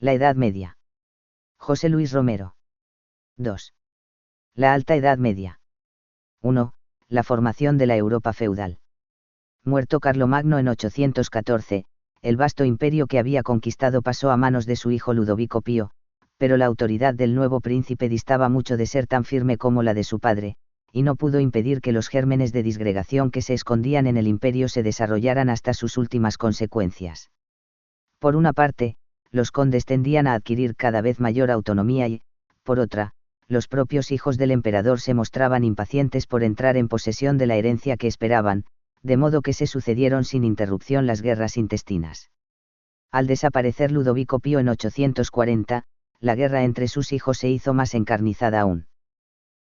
La Edad Media. José Luis Romero. 2. La Alta Edad Media. 1. La formación de la Europa feudal. Muerto Carlomagno en 814, el vasto imperio que había conquistado pasó a manos de su hijo Ludovico Pío, pero la autoridad del nuevo príncipe distaba mucho de ser tan firme como la de su padre, y no pudo impedir que los gérmenes de disgregación que se escondían en el imperio se desarrollaran hasta sus últimas consecuencias. Por una parte, los condes tendían a adquirir cada vez mayor autonomía y, por otra, los propios hijos del emperador se mostraban impacientes por entrar en posesión de la herencia que esperaban, de modo que se sucedieron sin interrupción las guerras intestinas. Al desaparecer Ludovico Pío en 840, la guerra entre sus hijos se hizo más encarnizada aún.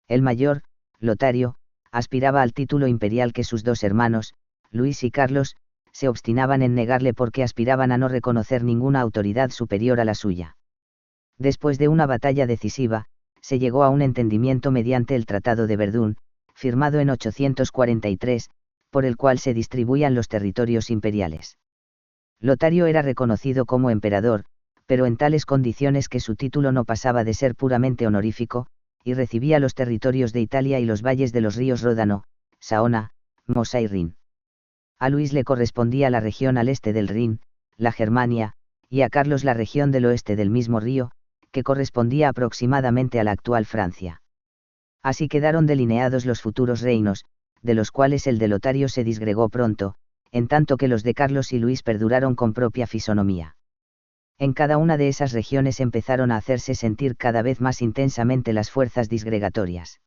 El mayor, Lotario, aspiraba al título imperial que sus dos hermanos, Luis y Carlos, se obstinaban en negarle porque aspiraban a no reconocer ninguna autoridad superior a la suya. Después de una batalla decisiva, se llegó a un entendimiento mediante el Tratado de Verdún, firmado en 843, por el cual se distribuían los territorios imperiales. Lotario era reconocido como emperador, pero en tales condiciones que su título no pasaba de ser puramente honorífico, y recibía los territorios de Italia y los valles de los ríos Ródano, Saona, Mosa y Rin. A Luis le correspondía la región al este del Rin, la Germania, y a Carlos la región del oeste del mismo río, que correspondía aproximadamente a la actual Francia. Así quedaron delineados los futuros reinos, de los cuales el de Lotario se disgregó pronto, en tanto que los de Carlos y Luis perduraron con propia fisonomía. En cada una de esas regiones empezaron a hacerse sentir cada vez más intensamente las fuerzas disgregatorias.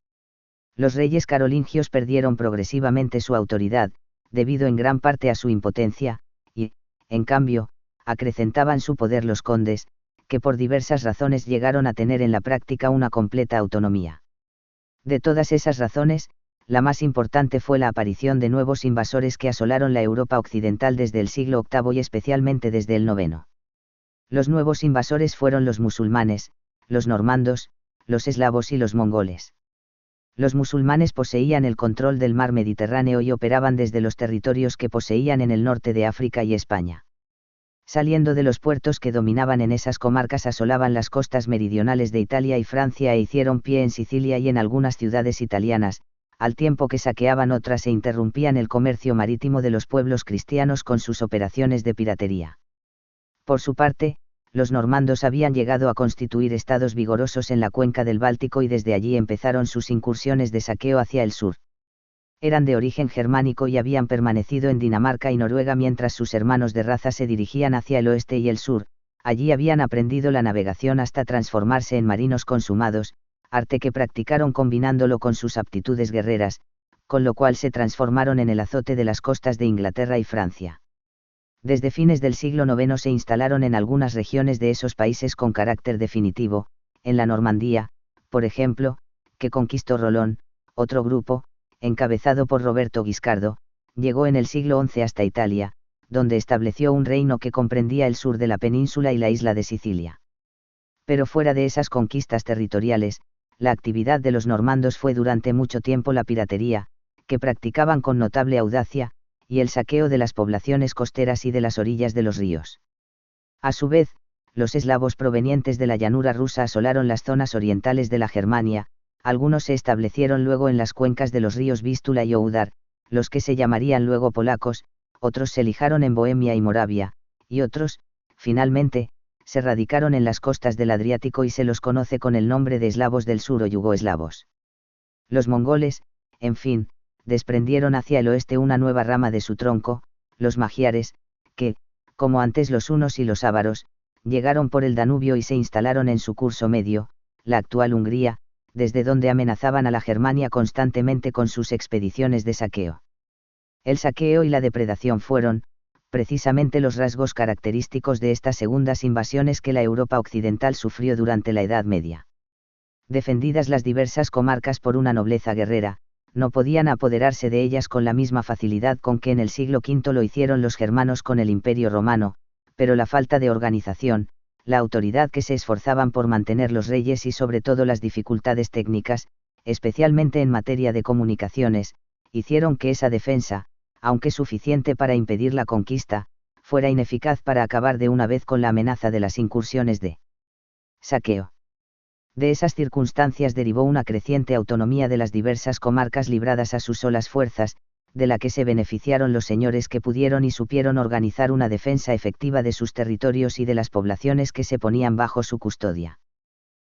Los reyes carolingios perdieron progresivamente su autoridad, debido en gran parte a su impotencia, y, en cambio, acrecentaban su poder los condes, que por diversas razones llegaron a tener en la práctica una completa autonomía. De todas esas razones, la más importante fue la aparición de nuevos invasores que asolaron la Europa occidental desde el siglo VIII y especialmente desde el IX. Los nuevos invasores fueron los musulmanes, los normandos, los eslavos y los mongoles. Los musulmanes poseían el control del mar Mediterráneo y operaban desde los territorios que poseían en el norte de África y España. Saliendo de los puertos que dominaban en esas comarcas asolaban las costas meridionales de Italia y Francia e hicieron pie en Sicilia y en algunas ciudades italianas, al tiempo que saqueaban otras e interrumpían el comercio marítimo de los pueblos cristianos con sus operaciones de piratería. Por su parte, los normandos habían llegado a constituir estados vigorosos en la cuenca del Báltico y desde allí empezaron sus incursiones de saqueo hacia el sur. Eran de origen germánico y habían permanecido en Dinamarca y Noruega mientras sus hermanos de raza se dirigían hacia el oeste y el sur. Allí habían aprendido la navegación hasta transformarse en marinos consumados, arte que practicaron combinándolo con sus aptitudes guerreras, con lo cual se transformaron en el azote de las costas de Inglaterra y Francia. Desde fines del siglo IX se instalaron en algunas regiones de esos países con carácter definitivo, en la Normandía, por ejemplo, que conquistó Rolón. Otro grupo, encabezado por Roberto Guiscardo, llegó en el siglo XI hasta Italia, donde estableció un reino que comprendía el sur de la península y la isla de Sicilia. Pero fuera de esas conquistas territoriales, la actividad de los normandos fue durante mucho tiempo la piratería, que practicaban con notable audacia, y el saqueo de las poblaciones costeras y de las orillas de los ríos. A su vez, los eslavos provenientes de la llanura rusa asolaron las zonas orientales de la Germania, algunos se establecieron luego en las cuencas de los ríos Vístula y Oudar, los que se llamarían luego polacos, otros se lijaron en Bohemia y Moravia, y otros, finalmente, se radicaron en las costas del Adriático y se los conoce con el nombre de eslavos del sur o yugoeslavos. Los mongoles, en fin, desprendieron hacia el oeste una nueva rama de su tronco, los magiares, que, como antes los hunos y los ávaros, llegaron por el Danubio y se instalaron en su curso medio, la actual Hungría, desde donde amenazaban a la Germania constantemente con sus expediciones de saqueo. El saqueo y la depredación fueron, precisamente, los rasgos característicos de estas segundas invasiones que la Europa occidental sufrió durante la Edad Media. Defendidas las diversas comarcas por una nobleza guerrera, no podían apoderarse de ellas con la misma facilidad con que en el siglo V lo hicieron los germanos con el Imperio Romano, pero la falta de organización, la autoridad que se esforzaban por mantener los reyes y sobre todo las dificultades técnicas, especialmente en materia de comunicaciones, hicieron que esa defensa, aunque suficiente para impedir la conquista, fuera ineficaz para acabar de una vez con la amenaza de las incursiones de saqueo. De esas circunstancias derivó una creciente autonomía de las diversas comarcas libradas a sus solas fuerzas, de la que se beneficiaron los señores que pudieron y supieron organizar una defensa efectiva de sus territorios y de las poblaciones que se ponían bajo su custodia.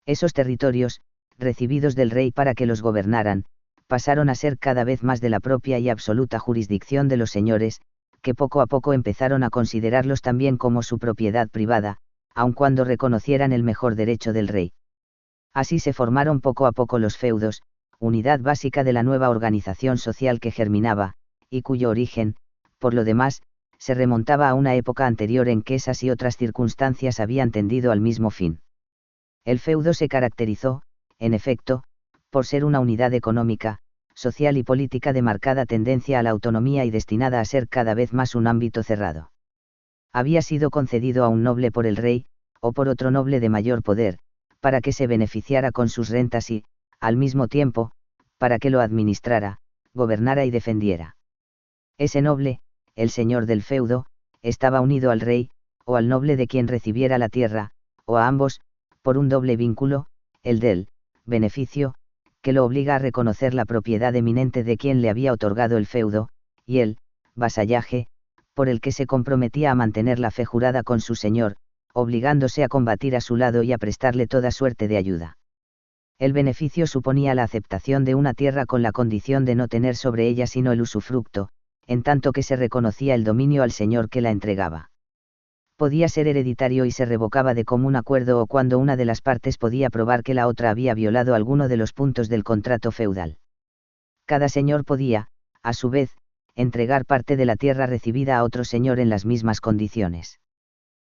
Esos territorios, recibidos del rey para que los gobernaran, pasaron a ser cada vez más de la propia y absoluta jurisdicción de los señores, que poco a poco empezaron a considerarlos también como su propiedad privada, aun cuando reconocieran el mejor derecho del rey. Así se formaron poco a poco los feudos, unidad básica de la nueva organización social que germinaba, y cuyo origen, por lo demás, se remontaba a una época anterior en que esas y otras circunstancias habían tendido al mismo fin. El feudo se caracterizó, en efecto, por ser una unidad económica, social y política de marcada tendencia a la autonomía y destinada a ser cada vez más un ámbito cerrado. Había sido concedido a un noble por el rey, o por otro noble de mayor poder, para que se beneficiara con sus rentas y, al mismo tiempo, para que lo administrara, gobernara y defendiera. Ese noble, el señor del feudo, estaba unido al rey, o al noble de quien recibiera la tierra, o a ambos, por un doble vínculo, el del beneficio, que lo obliga a reconocer la propiedad eminente de quien le había otorgado el feudo, y el vasallaje, por el que se comprometía a mantener la fe jurada con su señor, obligándose a combatir a su lado y a prestarle toda suerte de ayuda. El beneficio suponía la aceptación de una tierra con la condición de no tener sobre ella sino el usufructo, en tanto que se reconocía el dominio al señor que la entregaba. Podía ser hereditario y se revocaba de común acuerdo o cuando una de las partes podía probar que la otra había violado alguno de los puntos del contrato feudal. Cada señor podía, a su vez, entregar parte de la tierra recibida a otro señor en las mismas condiciones.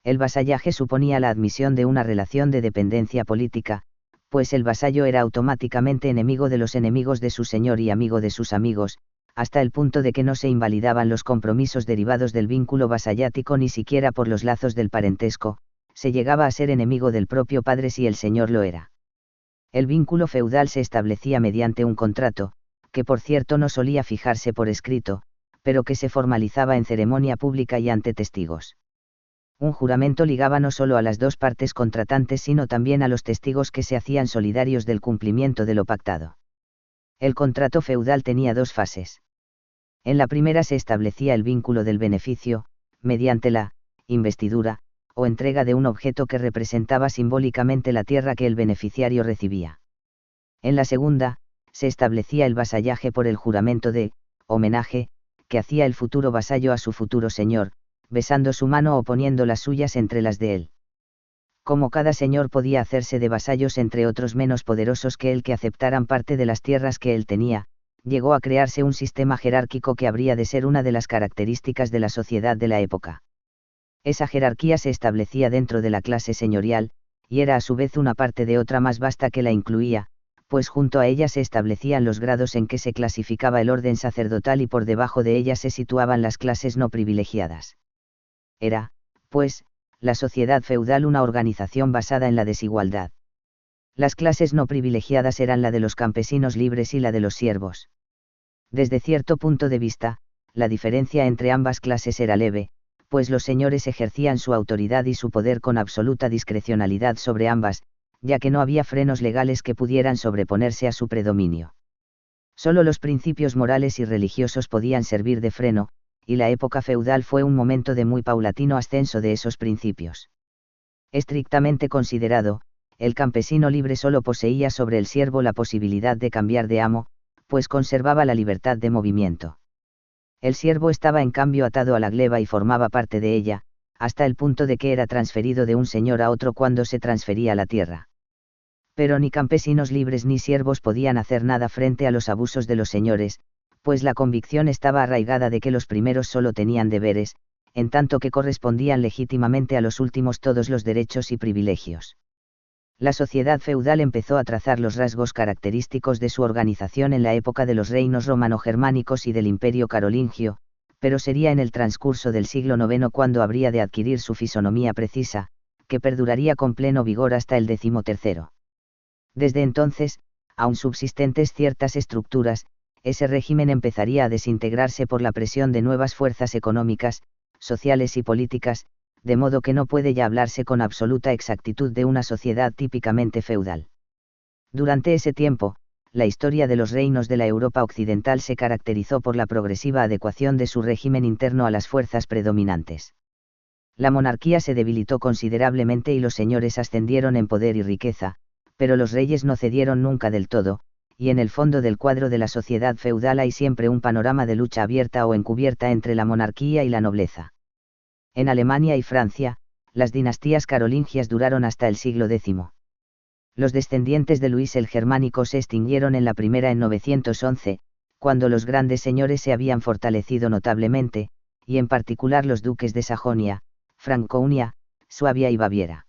El vasallaje suponía la admisión de una relación de dependencia política, pues el vasallo era automáticamente enemigo de los enemigos de su señor y amigo de sus amigos, hasta el punto de que no se invalidaban los compromisos derivados del vínculo vasallático ni siquiera por los lazos del parentesco, se llegaba a ser enemigo del propio padre si el señor lo era. El vínculo feudal se establecía mediante un contrato, que por cierto no solía fijarse por escrito, pero que se formalizaba en ceremonia pública y ante testigos. Un juramento ligaba no solo a las dos partes contratantes sino también a los testigos que se hacían solidarios del cumplimiento de lo pactado. El contrato feudal tenía dos fases. En la primera se establecía el vínculo del beneficio, mediante la investidura, o entrega de un objeto que representaba simbólicamente la tierra que el beneficiario recibía. En la segunda, se establecía el vasallaje por el juramento de homenaje, que hacía el futuro vasallo a su futuro señor, besando su mano o poniendo las suyas entre las de él. Como cada señor podía hacerse de vasallos entre otros menos poderosos que él que aceptaran parte de las tierras que él tenía, llegó a crearse un sistema jerárquico que habría de ser una de las características de la sociedad de la época. Esa jerarquía se establecía dentro de la clase señorial, y era a su vez una parte de otra más vasta que la incluía, pues junto a ella se establecían los grados en que se clasificaba el orden sacerdotal y por debajo de ella se situaban las clases no privilegiadas. Era, pues, la sociedad feudal una organización basada en la desigualdad. Las clases no privilegiadas eran la de los campesinos libres y la de los siervos. Desde cierto punto de vista, la diferencia entre ambas clases era leve, pues los señores ejercían su autoridad y su poder con absoluta discrecionalidad sobre ambas, ya que no había frenos legales que pudieran sobreponerse a su predominio. Solo los principios morales y religiosos podían servir de freno, y la época feudal fue un momento de muy paulatino ascenso de esos principios. Estrictamente considerado, el campesino libre solo poseía sobre el siervo la posibilidad de cambiar de amo, pues conservaba la libertad de movimiento. El siervo estaba en cambio atado a la gleba y formaba parte de ella, hasta el punto de que era transferido de un señor a otro cuando se transfería la tierra. Pero ni campesinos libres ni siervos podían hacer nada frente a los abusos de los señores, pues la convicción estaba arraigada de que los primeros solo tenían deberes, en tanto que correspondían legítimamente a los últimos todos los derechos y privilegios. La sociedad feudal empezó a trazar los rasgos característicos de su organización en la época de los reinos romano-germánicos y del Imperio carolingio, pero sería en el transcurso del siglo IX cuando habría de adquirir su fisonomía precisa, que perduraría con pleno vigor hasta el XIII. Desde entonces, aun subsistentes ciertas estructuras, ese régimen empezaría a desintegrarse por la presión de nuevas fuerzas económicas, sociales y políticas, de modo que no puede ya hablarse con absoluta exactitud de una sociedad típicamente feudal. Durante ese tiempo, la historia de los reinos de la Europa occidental se caracterizó por la progresiva adecuación de su régimen interno a las fuerzas predominantes. La monarquía se debilitó considerablemente y los señores ascendieron en poder y riqueza, pero los reyes no cedieron nunca del todo, y en el fondo del cuadro de la sociedad feudal hay siempre un panorama de lucha abierta o encubierta entre la monarquía y la nobleza. En Alemania y Francia, las dinastías carolingias duraron hasta el siglo X. Los descendientes de Luis el Germánico se extinguieron en la primera en 911, cuando los grandes señores se habían fortalecido notablemente, y en particular los duques de Sajonia, Franconia, Suabia y Baviera.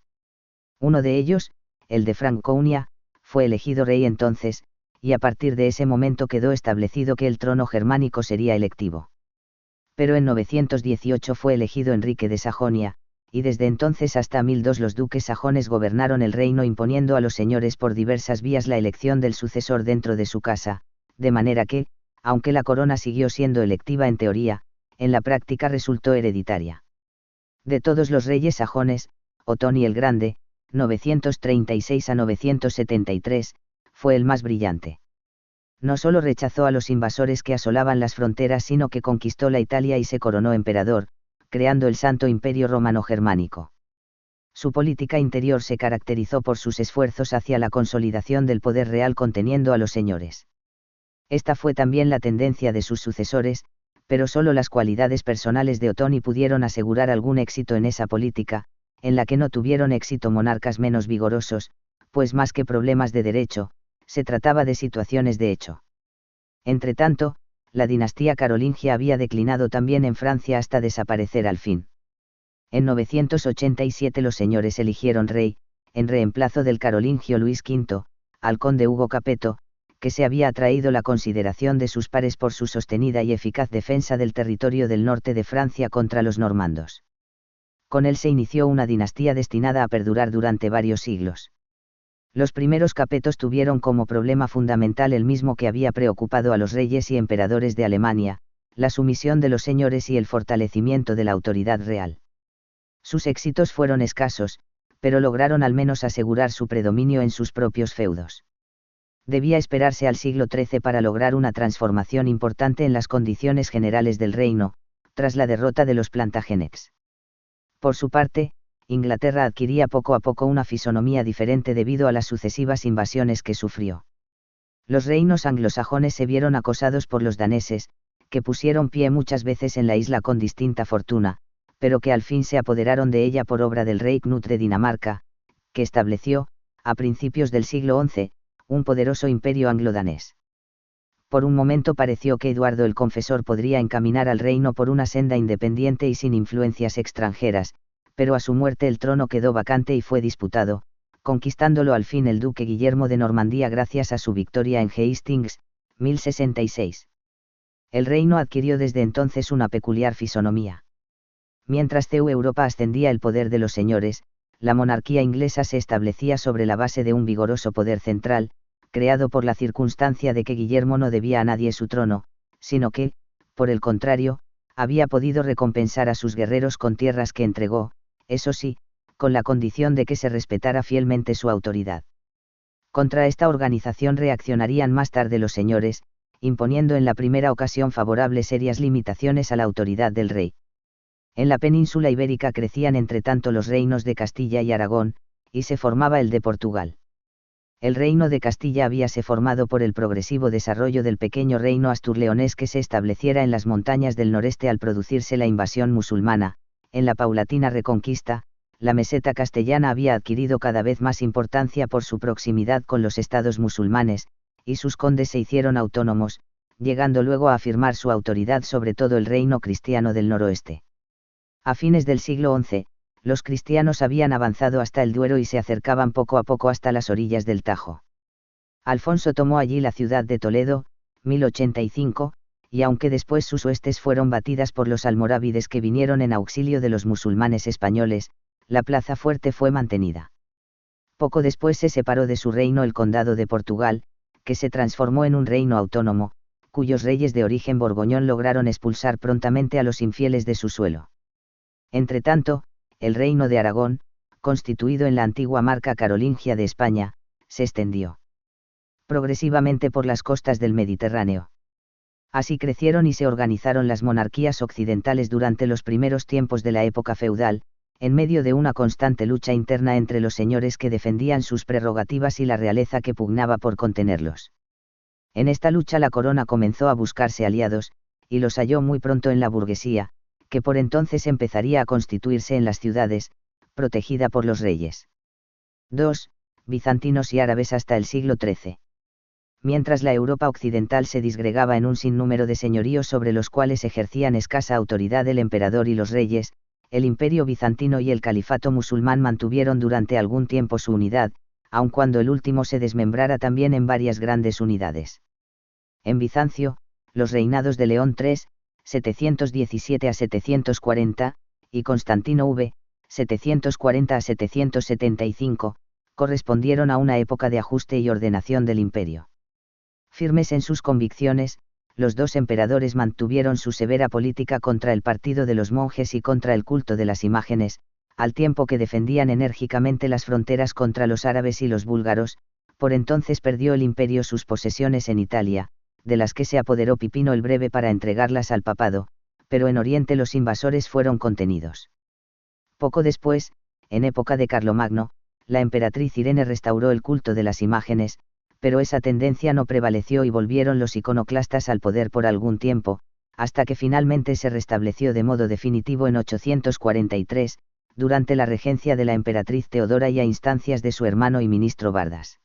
Uno de ellos, el de Franconia, fue elegido rey entonces, y a partir de ese momento quedó establecido que el trono germánico sería electivo. Pero en 918 fue elegido Enrique de Sajonia, y desde entonces hasta 1002 los duques sajones gobernaron el reino imponiendo a los señores por diversas vías la elección del sucesor dentro de su casa, de manera que, aunque la corona siguió siendo electiva en teoría, en la práctica resultó hereditaria. De todos los reyes sajones, Otón el Grande, 936 a 973, fue el más brillante. No solo rechazó a los invasores que asolaban las fronteras, sino que conquistó la Italia y se coronó emperador, creando el Santo Imperio Romano Germánico. Su política interior se caracterizó por sus esfuerzos hacia la consolidación del poder real conteniendo a los señores. Esta fue también la tendencia de sus sucesores, pero solo las cualidades personales de Otón pudieron asegurar algún éxito en esa política, en la que no tuvieron éxito monarcas menos vigorosos, pues más que problemas de derecho, se trataba de situaciones de hecho. Entretanto, la dinastía carolingia había declinado también en Francia hasta desaparecer al fin. En 987 los señores eligieron rey, en reemplazo del carolingio Luis V, al conde Hugo Capeto, que se había atraído la consideración de sus pares por su sostenida y eficaz defensa del territorio del norte de Francia contra los normandos. Con él se inició una dinastía destinada a perdurar durante varios siglos. Los primeros Capetos tuvieron como problema fundamental el mismo que había preocupado a los reyes y emperadores de Alemania, la sumisión de los señores y el fortalecimiento de la autoridad real. Sus éxitos fueron escasos, pero lograron al menos asegurar su predominio en sus propios feudos. Debía esperarse al siglo XIII para lograr una transformación importante en las condiciones generales del reino, tras la derrota de los Plantagenets. Por su parte, Inglaterra adquiría poco a poco una fisonomía diferente debido a las sucesivas invasiones que sufrió. Los reinos anglosajones se vieron acosados por los daneses, que pusieron pie muchas veces en la isla con distinta fortuna, pero que al fin se apoderaron de ella por obra del rey Knut de Dinamarca, que estableció, a principios del siglo XI, un poderoso imperio anglo-danés. Por un momento pareció que Eduardo el Confesor podría encaminar al reino por una senda independiente y sin influencias extranjeras, pero a su muerte el trono quedó vacante y fue disputado, conquistándolo al fin el duque Guillermo de Normandía gracias a su victoria en Hastings, 1066. El reino adquirió desde entonces una peculiar fisonomía. Mientras Europa ascendía el poder de los señores, la monarquía inglesa se establecía sobre la base de un vigoroso poder central, creado por la circunstancia de que Guillermo no debía a nadie su trono, sino que, por el contrario, había podido recompensar a sus guerreros con tierras que entregó, eso sí, con la condición de que se respetara fielmente su autoridad. Contra esta organización reaccionarían más tarde los señores, imponiendo en la primera ocasión favorable serias limitaciones a la autoridad del rey. En la península ibérica crecían entretanto los reinos de Castilla y Aragón, y se formaba el de Portugal. El reino de Castilla habíase formado por el progresivo desarrollo del pequeño reino asturleonés que se estableciera en las montañas del noreste al producirse la invasión musulmana. En la paulatina reconquista, la meseta castellana había adquirido cada vez más importancia por su proximidad con los estados musulmanes, y sus condes se hicieron autónomos, llegando luego a afirmar su autoridad sobre todo el reino cristiano del noroeste. A fines del siglo XI, los cristianos habían avanzado hasta el Duero y se acercaban poco a poco hasta las orillas del Tajo. Alfonso tomó allí la ciudad de Toledo, 1085, y aunque después sus huestes fueron batidas por los almorávides que vinieron en auxilio de los musulmanes españoles, la plaza fuerte fue mantenida. Poco después se separó de su reino el condado de Portugal, que se transformó en un reino autónomo, cuyos reyes de origen borgoñón lograron expulsar prontamente a los infieles de su suelo. Entretanto, el reino de Aragón, constituido en la antigua marca carolingia de España, se extendió progresivamente por las costas del Mediterráneo. Así crecieron y se organizaron las monarquías occidentales durante los primeros tiempos de la época feudal, en medio de una constante lucha interna entre los señores que defendían sus prerrogativas y la realeza que pugnaba por contenerlos. En esta lucha la corona comenzó a buscarse aliados, y los halló muy pronto en la burguesía, que por entonces empezaría a constituirse en las ciudades, protegida por los reyes. 2. Bizantinos y árabes hasta el siglo XIII. Mientras la Europa occidental se disgregaba en un sinnúmero de señoríos sobre los cuales ejercían escasa autoridad el emperador y los reyes, el imperio bizantino y el califato musulmán mantuvieron durante algún tiempo su unidad, aun cuando el último se desmembrara también en varias grandes unidades. En Bizancio, los reinados de León III, 717 a 740, y Constantino V, 740 a 775, correspondieron a una época de ajuste y ordenación del imperio. Firmes en sus convicciones, los dos emperadores mantuvieron su severa política contra el partido de los monjes y contra el culto de las imágenes, al tiempo que defendían enérgicamente las fronteras contra los árabes y los búlgaros. Por entonces perdió el imperio sus posesiones en Italia, de las que se apoderó Pipino el Breve para entregarlas al papado, pero en Oriente los invasores fueron contenidos. Poco después, en época de Carlomagno, la emperatriz Irene restauró el culto de las imágenes, pero esa tendencia no prevaleció y volvieron los iconoclastas al poder por algún tiempo, hasta que finalmente se restableció de modo definitivo en 843, durante la regencia de la emperatriz Teodora y a instancias de su hermano y ministro Bardas.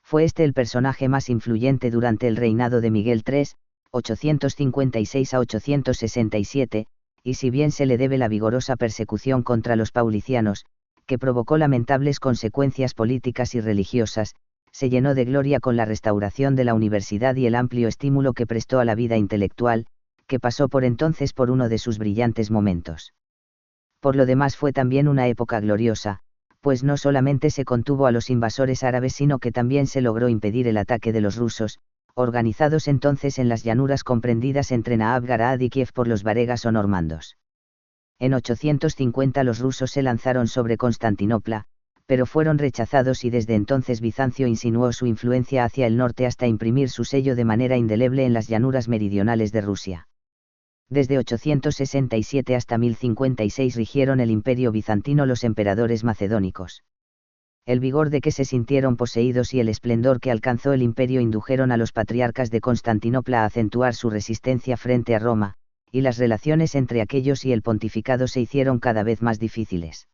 Fue este el personaje más influyente durante el reinado de Miguel III, 856 a 867, y si bien se le debe la vigorosa persecución contra los paulicianos, que provocó lamentables consecuencias políticas y religiosas, se llenó de gloria con la restauración de la universidad y el amplio estímulo que prestó a la vida intelectual, que pasó por entonces por uno de sus brillantes momentos. Por lo demás fue también una época gloriosa, pues no solamente se contuvo a los invasores árabes sino que también se logró impedir el ataque de los rusos, organizados entonces en las llanuras comprendidas entre Naab-Garaad y Kiev por los varegas o normandos. En 850 los rusos se lanzaron sobre Constantinopla, pero fueron rechazados y desde entonces Bizancio insinuó su influencia hacia el norte hasta imprimir su sello de manera indeleble en las llanuras meridionales de Rusia. Desde 867 hasta 1056 rigieron el imperio bizantino los emperadores macedónicos. El vigor de que se sintieron poseídos y el esplendor que alcanzó el imperio indujeron a los patriarcas de Constantinopla a acentuar su resistencia frente a Roma, y las relaciones entre aquellos y el pontificado se hicieron cada vez más difíciles.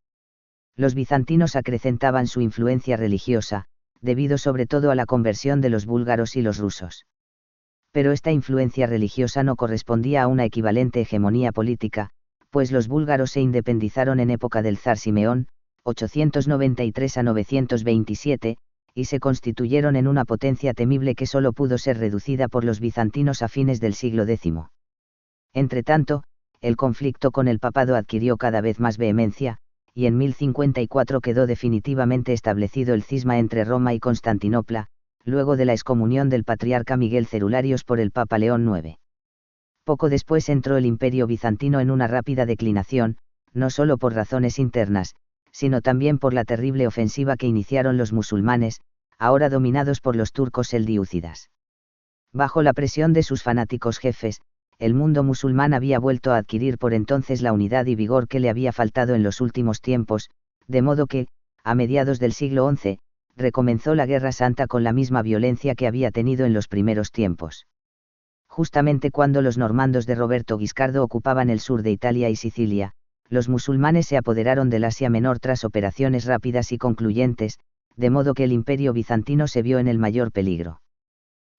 Los bizantinos acrecentaban su influencia religiosa, debido sobre todo a la conversión de los búlgaros y los rusos. Pero esta influencia religiosa no correspondía a una equivalente hegemonía política, pues los búlgaros se independizaron en época del zar Simeón, 893 a 927, y se constituyeron en una potencia temible que solo pudo ser reducida por los bizantinos a fines del siglo X. Entretanto, el conflicto con el papado adquirió cada vez más vehemencia, y en 1054 quedó definitivamente establecido el cisma entre Roma y Constantinopla, luego de la excomunión del patriarca Miguel Cerularios por el Papa León IX. Poco después entró el imperio bizantino en una rápida declinación, no solo por razones internas, sino también por la terrible ofensiva que iniciaron los musulmanes, ahora dominados por los turcos seldiúcidas. Bajo la presión de sus fanáticos jefes, el mundo musulmán había vuelto a adquirir por entonces la unidad y vigor que le había faltado en los últimos tiempos, de modo que, a mediados del siglo XI, recomenzó la Guerra Santa con la misma violencia que había tenido en los primeros tiempos. Justamente cuando los normandos de Roberto Guiscardo ocupaban el sur de Italia y Sicilia, los musulmanes se apoderaron del Asia Menor tras operaciones rápidas y concluyentes, de modo que el imperio bizantino se vio en el mayor peligro.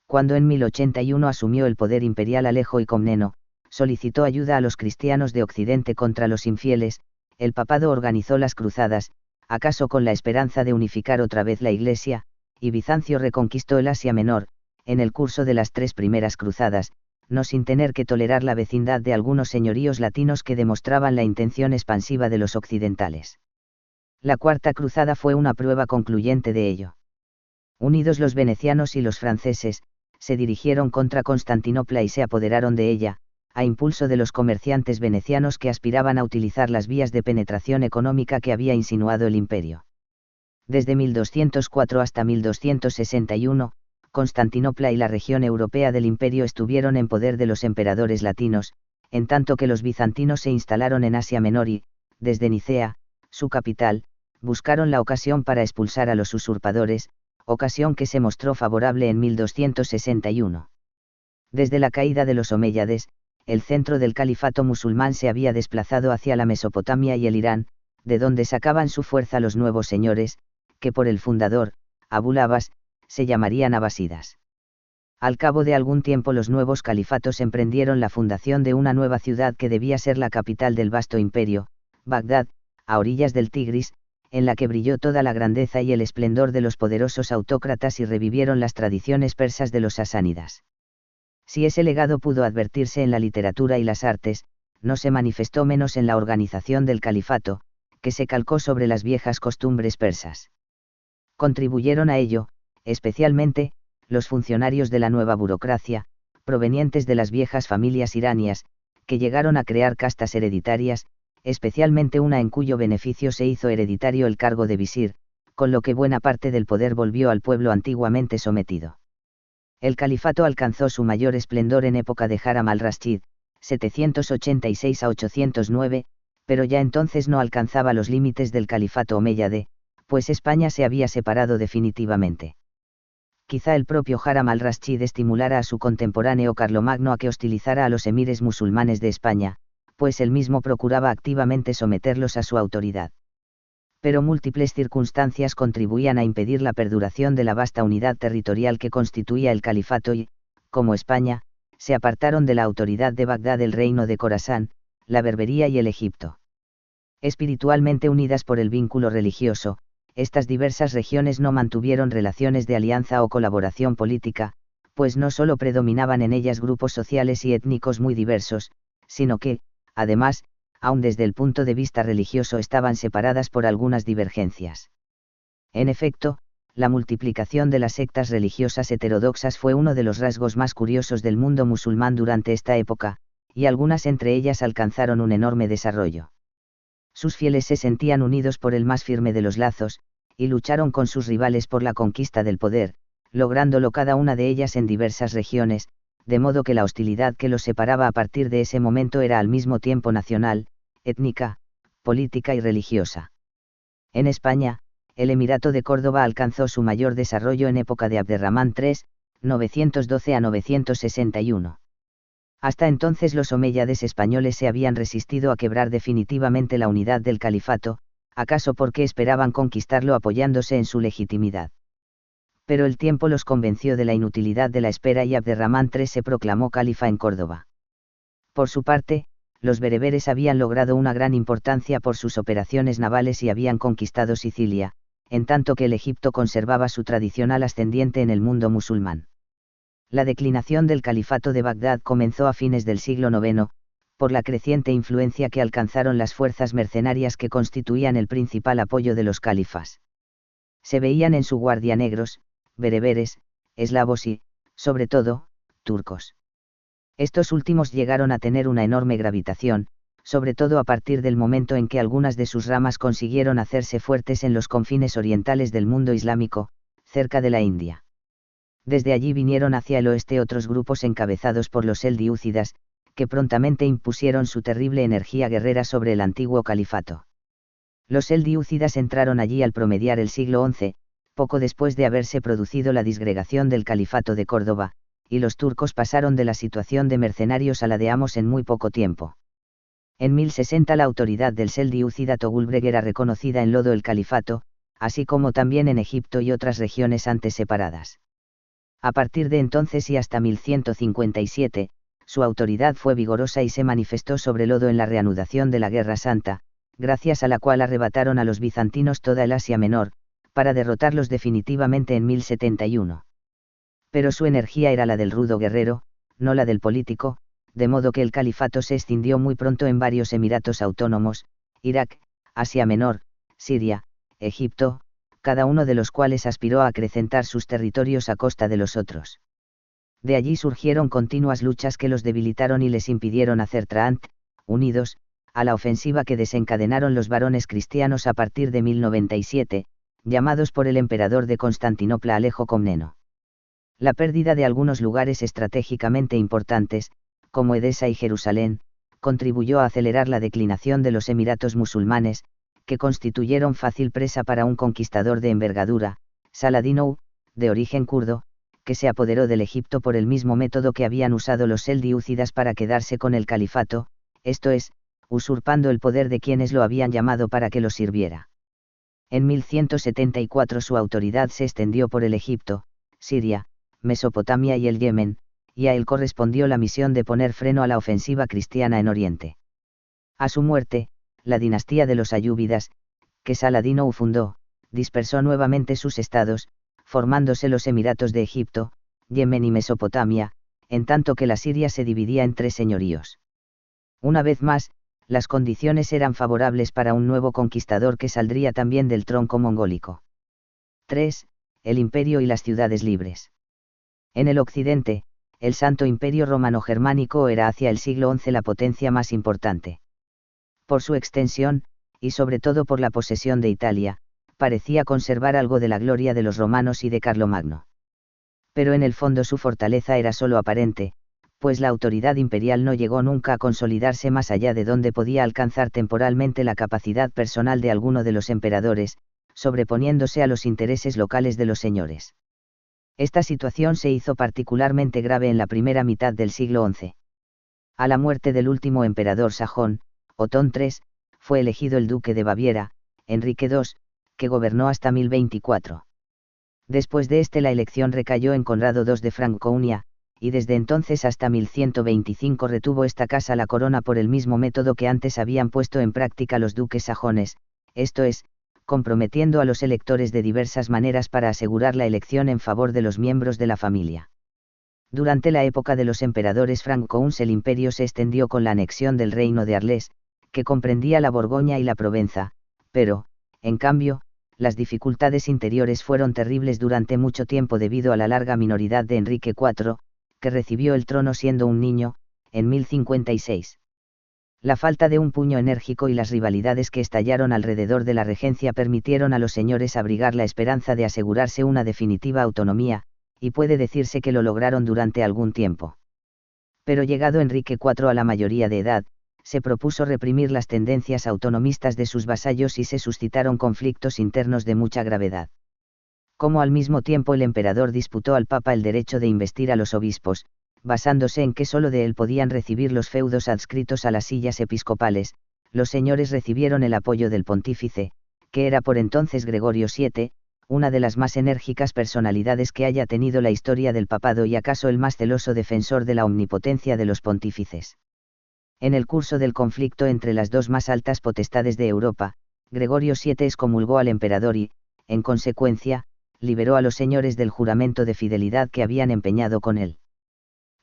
Cuando en 1081 asumió el poder imperial Alejo I Comneno, solicitó ayuda a los cristianos de Occidente contra los infieles, el papado organizó las cruzadas, acaso con la esperanza de unificar otra vez la Iglesia, y Bizancio reconquistó el Asia Menor, en el curso de las 3 primeras cruzadas, no sin tener que tolerar la vecindad de algunos señoríos latinos que demostraban la intención expansiva de los occidentales. La Cuarta Cruzada fue una prueba concluyente de ello. Unidos los venecianos y los franceses, se dirigieron contra Constantinopla y se apoderaron de ella, a impulso de los comerciantes venecianos que aspiraban a utilizar las vías de penetración económica que había insinuado el imperio. Desde 1204 hasta 1261, Constantinopla y la región europea del imperio estuvieron en poder de los emperadores latinos, en tanto que los bizantinos se instalaron en Asia Menor y, desde Nicea, su capital, buscaron la ocasión para expulsar a los usurpadores, ocasión que se mostró favorable en 1261. Desde la caída de los omeyyades, el centro del califato musulmán se había desplazado hacia la Mesopotamia y el Irán, de donde sacaban su fuerza los nuevos señores, que por el fundador, Abul Abbas, se llamarían abasidas. Al cabo de algún tiempo los nuevos califatos emprendieron la fundación de una nueva ciudad que debía ser la capital del vasto imperio, Bagdad, a orillas del Tigris, en la que brilló toda la grandeza y el esplendor de los poderosos autócratas y revivieron las tradiciones persas de los sasánidas. Si ese legado pudo advertirse en la literatura y las artes, no se manifestó menos en la organización del califato, que se calcó sobre las viejas costumbres persas. Contribuyeron a ello, especialmente, los funcionarios de la nueva burocracia, provenientes de las viejas familias iranias, que llegaron a crear castas hereditarias, especialmente una en cuyo beneficio se hizo hereditario el cargo de visir, con lo que buena parte del poder volvió al pueblo antiguamente sometido. El califato alcanzó su mayor esplendor en época de Haram al-Rashid, 786 a 809, pero ya entonces no alcanzaba los límites del califato omeyyade, pues España se había separado definitivamente. Quizá el propio Haram al-Rashid estimulara a su contemporáneo Carlomagno a que hostilizara a los emires musulmanes de España, pues él mismo procuraba activamente someterlos a su autoridad. Pero múltiples circunstancias contribuían a impedir la perduración de la vasta unidad territorial que constituía el califato y, como España, se apartaron de la autoridad de Bagdad el reino de Corasán, la Berbería y el Egipto. Espiritualmente unidas por el vínculo religioso, estas diversas regiones no mantuvieron relaciones de alianza o colaboración política, pues no solo predominaban en ellas grupos sociales y étnicos muy diversos, sino que, además, aun desde el punto de vista religioso estaban separadas por algunas divergencias. En efecto, la multiplicación de las sectas religiosas heterodoxas fue uno de los rasgos más curiosos del mundo musulmán durante esta época, y algunas entre ellas alcanzaron un enorme desarrollo. Sus fieles se sentían unidos por el más firme de los lazos, y lucharon con sus rivales por la conquista del poder, lográndolo cada una de ellas en diversas regiones, de modo que la hostilidad que los separaba a partir de ese momento era al mismo tiempo nacional, étnica, política y religiosa. En España, el Emirato de Córdoba alcanzó su mayor desarrollo en época de Abderramán III, 912 a 961. Hasta entonces los omeyyades españoles se habían resistido a quebrar definitivamente la unidad del califato, acaso porque esperaban conquistarlo apoyándose en su legitimidad. Pero el tiempo los convenció de la inutilidad de la espera y Abderramán III se proclamó califa en Córdoba. Por su parte, los bereberes habían logrado una gran importancia por sus operaciones navales y habían conquistado Sicilia, en tanto que el Egipto conservaba su tradicional ascendiente en el mundo musulmán. La declinación del califato de Bagdad comenzó a fines del siglo IX, por la creciente influencia que alcanzaron las fuerzas mercenarias que constituían el principal apoyo de los califas. Se veían en su guardia negros, bereberes, eslavos y, sobre todo, turcos. Estos últimos llegaron a tener una enorme gravitación, sobre todo a partir del momento en que algunas de sus ramas consiguieron hacerse fuertes en los confines orientales del mundo islámico, cerca de la India. Desde allí vinieron hacia el oeste otros grupos encabezados por los selyúcidas, que prontamente impusieron su terrible energía guerrera sobre el antiguo califato. Los selyúcidas entraron allí al promediar el siglo XI, poco después de haberse producido la disgregación del califato de Córdoba, y los turcos pasaron de la situación de mercenarios a la de amos en muy poco tiempo. En 1060 la autoridad del selyúcida Togulbreg era reconocida en Lodo el califato, así como también en Egipto y otras regiones antes separadas. A partir de entonces y hasta 1157, su autoridad fue vigorosa y se manifestó sobre Lodo en la reanudación de la Guerra Santa, gracias a la cual arrebataron a los bizantinos toda el Asia Menor, para derrotarlos definitivamente en 1071. Pero su energía era la del rudo guerrero, no la del político, de modo que el califato se extendió muy pronto en varios emiratos autónomos, Irak, Asia Menor, Siria, Egipto, cada uno de los cuales aspiró a acrecentar sus territorios a costa de los otros. De allí surgieron continuas luchas que los debilitaron y les impidieron hacer frente, unidos, a la ofensiva que desencadenaron los varones cristianos a partir de 1097, llamados por el emperador de Constantinopla Alejo Comneno. La pérdida de algunos lugares estratégicamente importantes, como Edesa y Jerusalén, contribuyó a acelerar la declinación de los emiratos musulmanes, que constituyeron fácil presa para un conquistador de envergadura, Saladino, de origen kurdo, que se apoderó del Egipto por el mismo método que habían usado los seldiúcidas para quedarse con el califato, esto es, usurpando el poder de quienes lo habían llamado para que lo sirviera. En 1174 su autoridad se extendió por el Egipto, Siria, Mesopotamia y el Yemen, y a él correspondió la misión de poner freno a la ofensiva cristiana en Oriente. A su muerte, la dinastía de los ayúbidas, que Saladino fundó, dispersó nuevamente sus estados, formándose los emiratos de Egipto, Yemen y Mesopotamia, en tanto que la Siria se dividía en 3 señoríos. Una vez más, las condiciones eran favorables para un nuevo conquistador que saldría también del tronco mongólico. 3. El imperio y las ciudades libres. En el occidente, el Santo Imperio Romano-Germánico era hacia el siglo XI la potencia más importante. Por su extensión, y sobre todo por la posesión de Italia, parecía conservar algo de la gloria de los romanos y de Carlomagno. Pero en el fondo su fortaleza era solo aparente, pues la autoridad imperial no llegó nunca a consolidarse más allá de donde podía alcanzar temporalmente la capacidad personal de alguno de los emperadores, sobreponiéndose a los intereses locales de los señores. Esta situación se hizo particularmente grave en la primera mitad del siglo XI. A la muerte del último emperador sajón, Otón III, fue elegido el duque de Baviera, Enrique II, que gobernó hasta 1024. Después de la elección recayó en Conrado II de Franconia, y desde entonces hasta 1125 retuvo esta casa la corona por el mismo método que antes habían puesto en práctica los duques sajones, esto es, comprometiendo a los electores de diversas maneras para asegurar la elección en favor de los miembros de la familia. Durante la época de los emperadores francos el imperio se extendió con la anexión del reino de Arles, que comprendía la Borgoña y la Provenza, pero, en cambio, las dificultades interiores fueron terribles durante mucho tiempo debido a la larga minoridad de Enrique IV, que recibió el trono siendo un niño, en 1056. La falta de un puño enérgico y las rivalidades que estallaron alrededor de la regencia permitieron a los señores abrigar la esperanza de asegurarse una definitiva autonomía, y puede decirse que lo lograron durante algún tiempo. Pero llegado Enrique IV a la mayoría de edad, se propuso reprimir las tendencias autonomistas de sus vasallos y se suscitaron conflictos internos de mucha gravedad. Como al mismo tiempo el emperador disputó al Papa el derecho de investir a los obispos, basándose en que sólo de él podían recibir los feudos adscritos a las sillas episcopales, los señores recibieron el apoyo del pontífice, que era por entonces Gregorio VII, una de las más enérgicas personalidades que haya tenido la historia del papado y acaso el más celoso defensor de la omnipotencia de los pontífices. En el curso del conflicto entre las dos más altas potestades de Europa, Gregorio VII excomulgó al emperador y, en consecuencia, liberó a los señores del juramento de fidelidad que habían empeñado con él.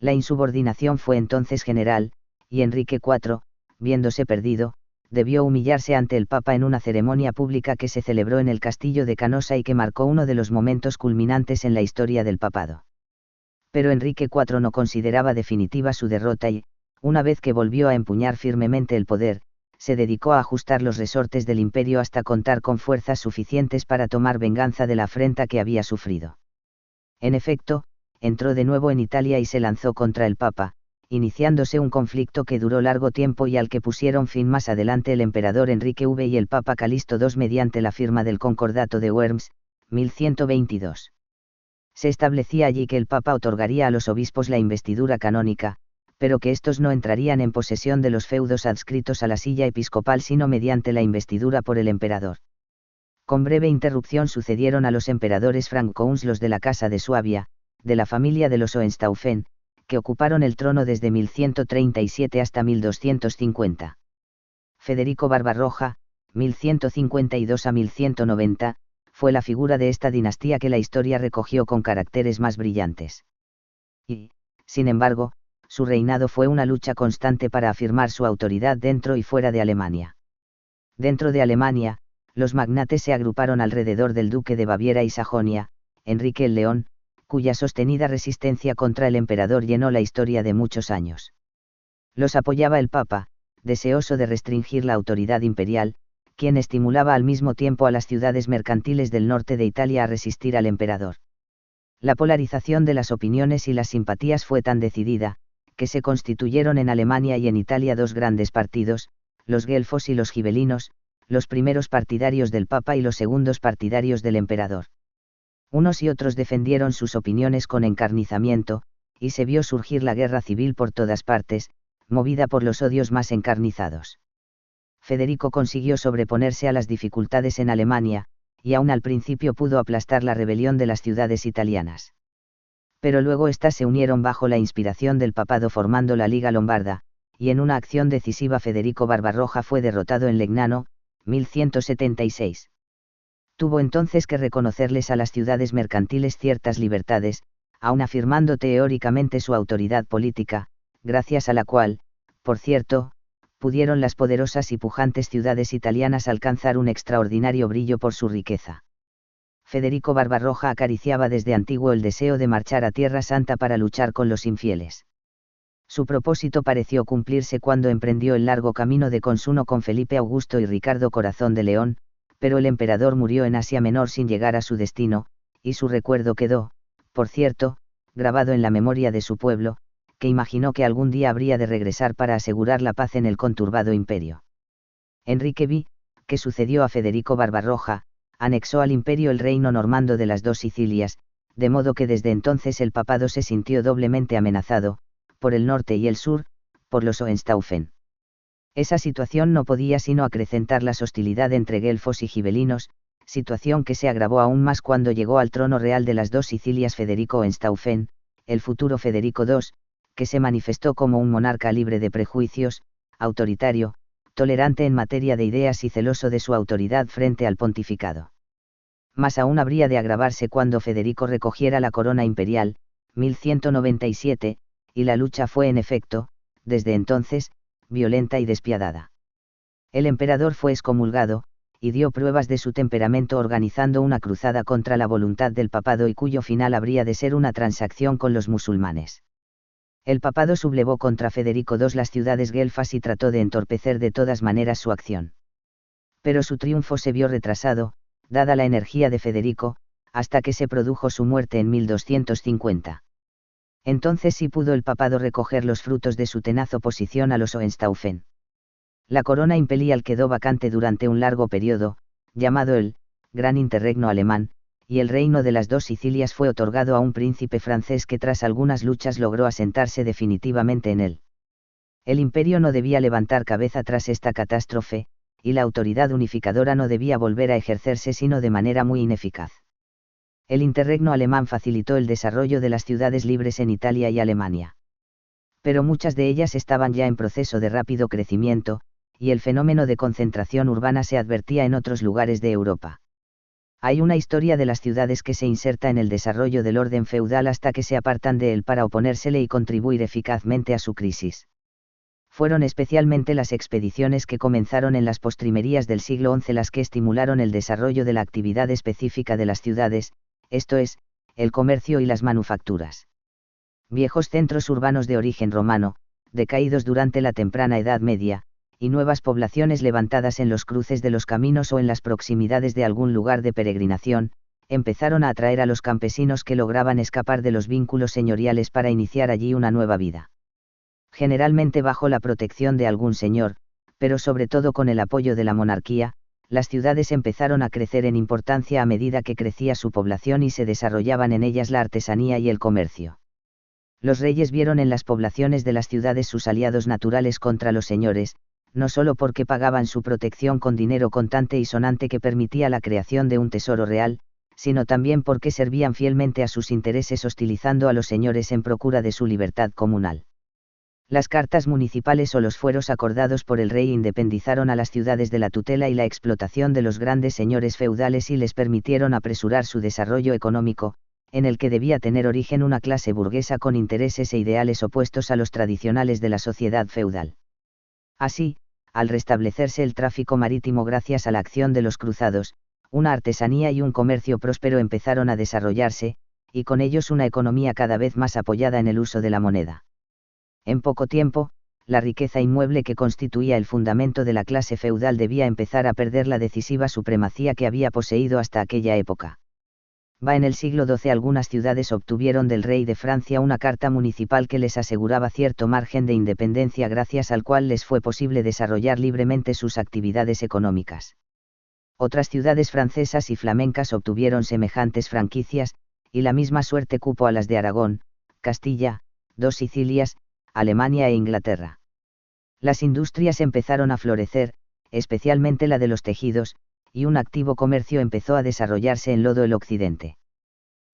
La insubordinación fue entonces general, y Enrique IV, viéndose perdido, debió humillarse ante el Papa en una ceremonia pública que se celebró en el castillo de Canosa y que marcó uno de los momentos culminantes en la historia del papado. Pero Enrique IV no consideraba definitiva su derrota y, una vez que volvió a empuñar firmemente el poder, se dedicó a ajustar los resortes del imperio hasta contar con fuerzas suficientes para tomar venganza de la afrenta que había sufrido. En efecto, entró de nuevo en Italia y se lanzó contra el Papa, iniciándose un conflicto que duró largo tiempo y al que pusieron fin más adelante el emperador Enrique V y el Papa Calixto II mediante la firma del Concordato de Worms, 1122. Se establecía allí que el Papa otorgaría a los obispos la investidura canónica, pero que éstos no entrarían en posesión de los feudos adscritos a la silla episcopal sino mediante la investidura por el emperador. Con breve interrupción sucedieron a los emperadores francos los de la Casa de Suabia, de la familia de los Hohenstaufen, que ocuparon el trono desde 1137 hasta 1250. Federico Barbarroja, 1152 a 1190, fue la figura de esta dinastía que la historia recogió con caracteres más brillantes. Y, sin embargo, su reinado fue una lucha constante para afirmar su autoridad dentro y fuera de Alemania. Dentro de Alemania, los magnates se agruparon alrededor del duque de Baviera y Sajonia, Enrique el León, cuya sostenida resistencia contra el emperador llenó la historia de muchos años. Los apoyaba el Papa, deseoso de restringir la autoridad imperial, quien estimulaba al mismo tiempo a las ciudades mercantiles del norte de Italia a resistir al emperador. La polarización de las opiniones y las simpatías fue tan decidida, que se constituyeron en Alemania y en Italia dos grandes partidos, los guelfos y los gibelinos, los primeros partidarios del Papa y los segundos partidarios del emperador. Unos y otros defendieron sus opiniones con encarnizamiento, y se vio surgir la guerra civil por todas partes, movida por los odios más encarnizados. Federico consiguió sobreponerse a las dificultades en Alemania, y aún al principio pudo aplastar la rebelión de las ciudades italianas. Pero luego éstas se unieron bajo la inspiración del papado formando la Liga Lombarda, y en una acción decisiva Federico Barbarroja fue derrotado en Legnano, 1176. Tuvo entonces que reconocerles a las ciudades mercantiles ciertas libertades, aun afirmando teóricamente su autoridad política, gracias a la cual, por cierto, pudieron las poderosas y pujantes ciudades italianas alcanzar un extraordinario brillo por su riqueza. Federico Barbarroja acariciaba desde antiguo el deseo de marchar a Tierra Santa para luchar con los infieles. Su propósito pareció cumplirse cuando emprendió el largo camino de consuno con Felipe Augusto y Ricardo Corazón de León, pero el emperador murió en Asia Menor sin llegar a su destino, y su recuerdo quedó, por cierto, grabado en la memoria de su pueblo, que imaginó que algún día habría de regresar para asegurar la paz en el conturbado imperio. Enrique V, que sucedió a Federico Barbarroja, anexó al imperio el reino normando de las dos Sicilias, de modo que desde entonces el papado se sintió doblemente amenazado, por el norte y el sur, por los Hohenstaufen. Esa situación no podía sino acrecentar las hostilidades entre guelfos y gibelinos, situación que se agravó aún más cuando llegó al trono real de las dos Sicilias Federico Hohenstaufen, el futuro Federico II, que se manifestó como un monarca libre de prejuicios, autoritario, tolerante en materia de ideas y celoso de su autoridad frente al pontificado. Más aún habría de agravarse cuando Federico recogiera la corona imperial, 1197, y la lucha fue en efecto, desde entonces, violenta y despiadada. El emperador fue excomulgado, y dio pruebas de su temperamento organizando una cruzada contra la voluntad del papado y cuyo final habría de ser una transacción con los musulmanes. El papado sublevó contra Federico II las ciudades guelfas y trató de entorpecer de todas maneras su acción. Pero su triunfo se vio retrasado, dada la energía de Federico, hasta que se produjo su muerte en 1250. Entonces sí pudo el papado recoger los frutos de su tenaz oposición a los Hohenstaufen. La corona imperial quedó vacante durante un largo periodo, llamado el Gran Interregno Alemán, y el reino de las dos Sicilias fue otorgado a un príncipe francés que tras algunas luchas logró asentarse definitivamente en él. El imperio no debía levantar cabeza tras esta catástrofe, y la autoridad unificadora no debía volver a ejercerse sino de manera muy ineficaz. El interregno alemán facilitó el desarrollo de las ciudades libres en Italia y Alemania. Pero muchas de ellas estaban ya en proceso de rápido crecimiento, y el fenómeno de concentración urbana se advertía en otros lugares de Europa. Hay una historia de las ciudades que se inserta en el desarrollo del orden feudal hasta que se apartan de él para oponérsele y contribuir eficazmente a su crisis. Fueron especialmente las expediciones que comenzaron en las postrimerías del siglo XI las que estimularon el desarrollo de la actividad específica de las ciudades, esto es, el comercio y las manufacturas. Viejos centros urbanos de origen romano, decaídos durante la temprana Edad Media, y nuevas poblaciones levantadas en los cruces de los caminos o en las proximidades de algún lugar de peregrinación, empezaron a atraer a los campesinos que lograban escapar de los vínculos señoriales para iniciar allí una nueva vida. Generalmente bajo la protección de algún señor, pero sobre todo con el apoyo de la monarquía, las ciudades empezaron a crecer en importancia a medida que crecía su población y se desarrollaban en ellas la artesanía y el comercio. Los reyes vieron en las poblaciones de las ciudades sus aliados naturales contra los señores, no solo porque pagaban su protección con dinero contante y sonante que permitía la creación de un tesoro real, sino también porque servían fielmente a sus intereses hostilizando a los señores en procura de su libertad comunal. Las cartas municipales o los fueros acordados por el rey independizaron a las ciudades de la tutela y la explotación de los grandes señores feudales y les permitieron apresurar su desarrollo económico, en el que debía tener origen una clase burguesa con intereses e ideales opuestos a los tradicionales de la sociedad feudal. Así, al restablecerse el tráfico marítimo gracias a la acción de los cruzados, una artesanía y un comercio próspero empezaron a desarrollarse, y con ellos una economía cada vez más apoyada en el uso de la moneda. En poco tiempo, la riqueza inmueble que constituía el fundamento de la clase feudal debía empezar a perder la decisiva supremacía que había poseído hasta aquella época. En el siglo XII algunas ciudades obtuvieron del rey de Francia una carta municipal que les aseguraba cierto margen de independencia gracias al cual les fue posible desarrollar libremente sus actividades económicas. Otras ciudades francesas y flamencas obtuvieron semejantes franquicias, y la misma suerte cupo a las de Aragón, Castilla, dos Sicilias, Alemania e Inglaterra. Las industrias empezaron a florecer, especialmente la de los tejidos, y un activo comercio empezó a desarrollarse en todo el occidente.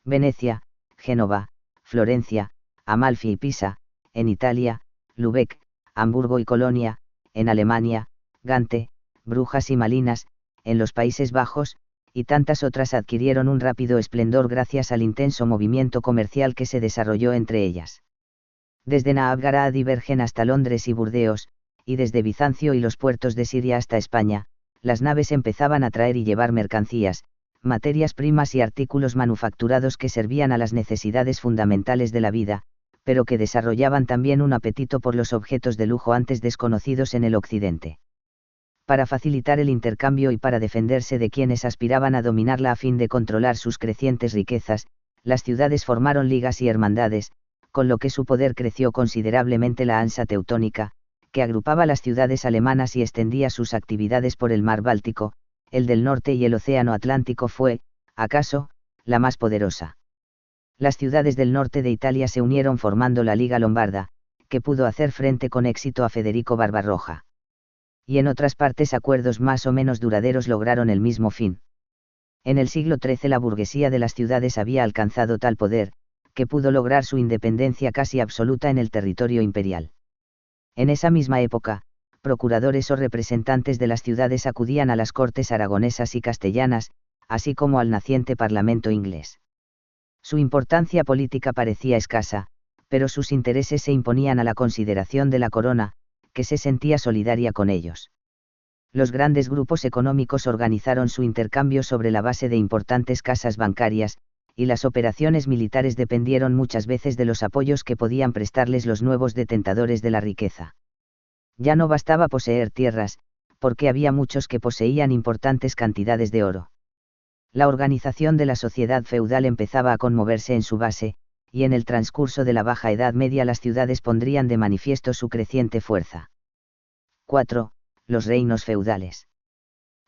Venecia, Génova, Florencia, Amalfi y Pisa, en Italia, Lübeck, Hamburgo y Colonia, en Alemania, Gante, Brujas y Malinas, en los Países Bajos, y tantas otras adquirieron un rápido esplendor gracias al intenso movimiento comercial que se desarrolló entre ellas. Desde Nájera divergen hasta Londres y Burdeos, y desde Bizancio y los puertos de Siria hasta España, las naves empezaban a traer y llevar mercancías, materias primas y artículos manufacturados que servían a las necesidades fundamentales de la vida, pero que desarrollaban también un apetito por los objetos de lujo antes desconocidos en el occidente. Para facilitar el intercambio y para defenderse de quienes aspiraban a dominarla a fin de controlar sus crecientes riquezas, las ciudades formaron ligas y hermandades, con lo que su poder creció considerablemente. La Hansa teutónica, que agrupaba las ciudades alemanas y extendía sus actividades por el mar Báltico, el del norte y el océano Atlántico, fue, acaso, la más poderosa. Las ciudades del norte de Italia se unieron formando la Liga Lombarda, que pudo hacer frente con éxito a Federico Barbarroja. Y en otras partes acuerdos más o menos duraderos lograron el mismo fin. En el siglo XIII la burguesía de las ciudades había alcanzado tal poder, que pudo lograr su independencia casi absoluta en el territorio imperial. En esa misma época, procuradores o representantes de las ciudades acudían a las cortes aragonesas y castellanas, así como al naciente Parlamento inglés. Su importancia política parecía escasa, pero sus intereses se imponían a la consideración de la corona, que se sentía solidaria con ellos. Los grandes grupos económicos organizaron su intercambio sobre la base de importantes casas bancarias, y las operaciones militares dependieron muchas veces de los apoyos que podían prestarles los nuevos detentadores de la riqueza. Ya no bastaba poseer tierras, porque había muchos que poseían importantes cantidades de oro. La organización de la sociedad feudal empezaba a conmoverse en su base, y en el transcurso de la Baja Edad Media las ciudades pondrían de manifiesto su creciente fuerza. 4. Los reinos feudales.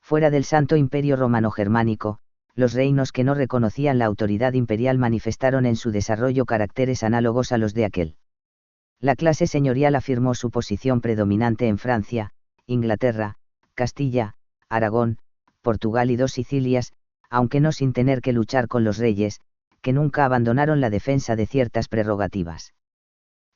Fuera del Santo Imperio Romano-Germánico, los reinos que no reconocían la autoridad imperial manifestaron en su desarrollo caracteres análogos a los de aquel. La clase señorial afirmó su posición predominante en Francia, Inglaterra, Castilla, Aragón, Portugal y dos Sicilias, aunque no sin tener que luchar con los reyes, que nunca abandonaron la defensa de ciertas prerrogativas.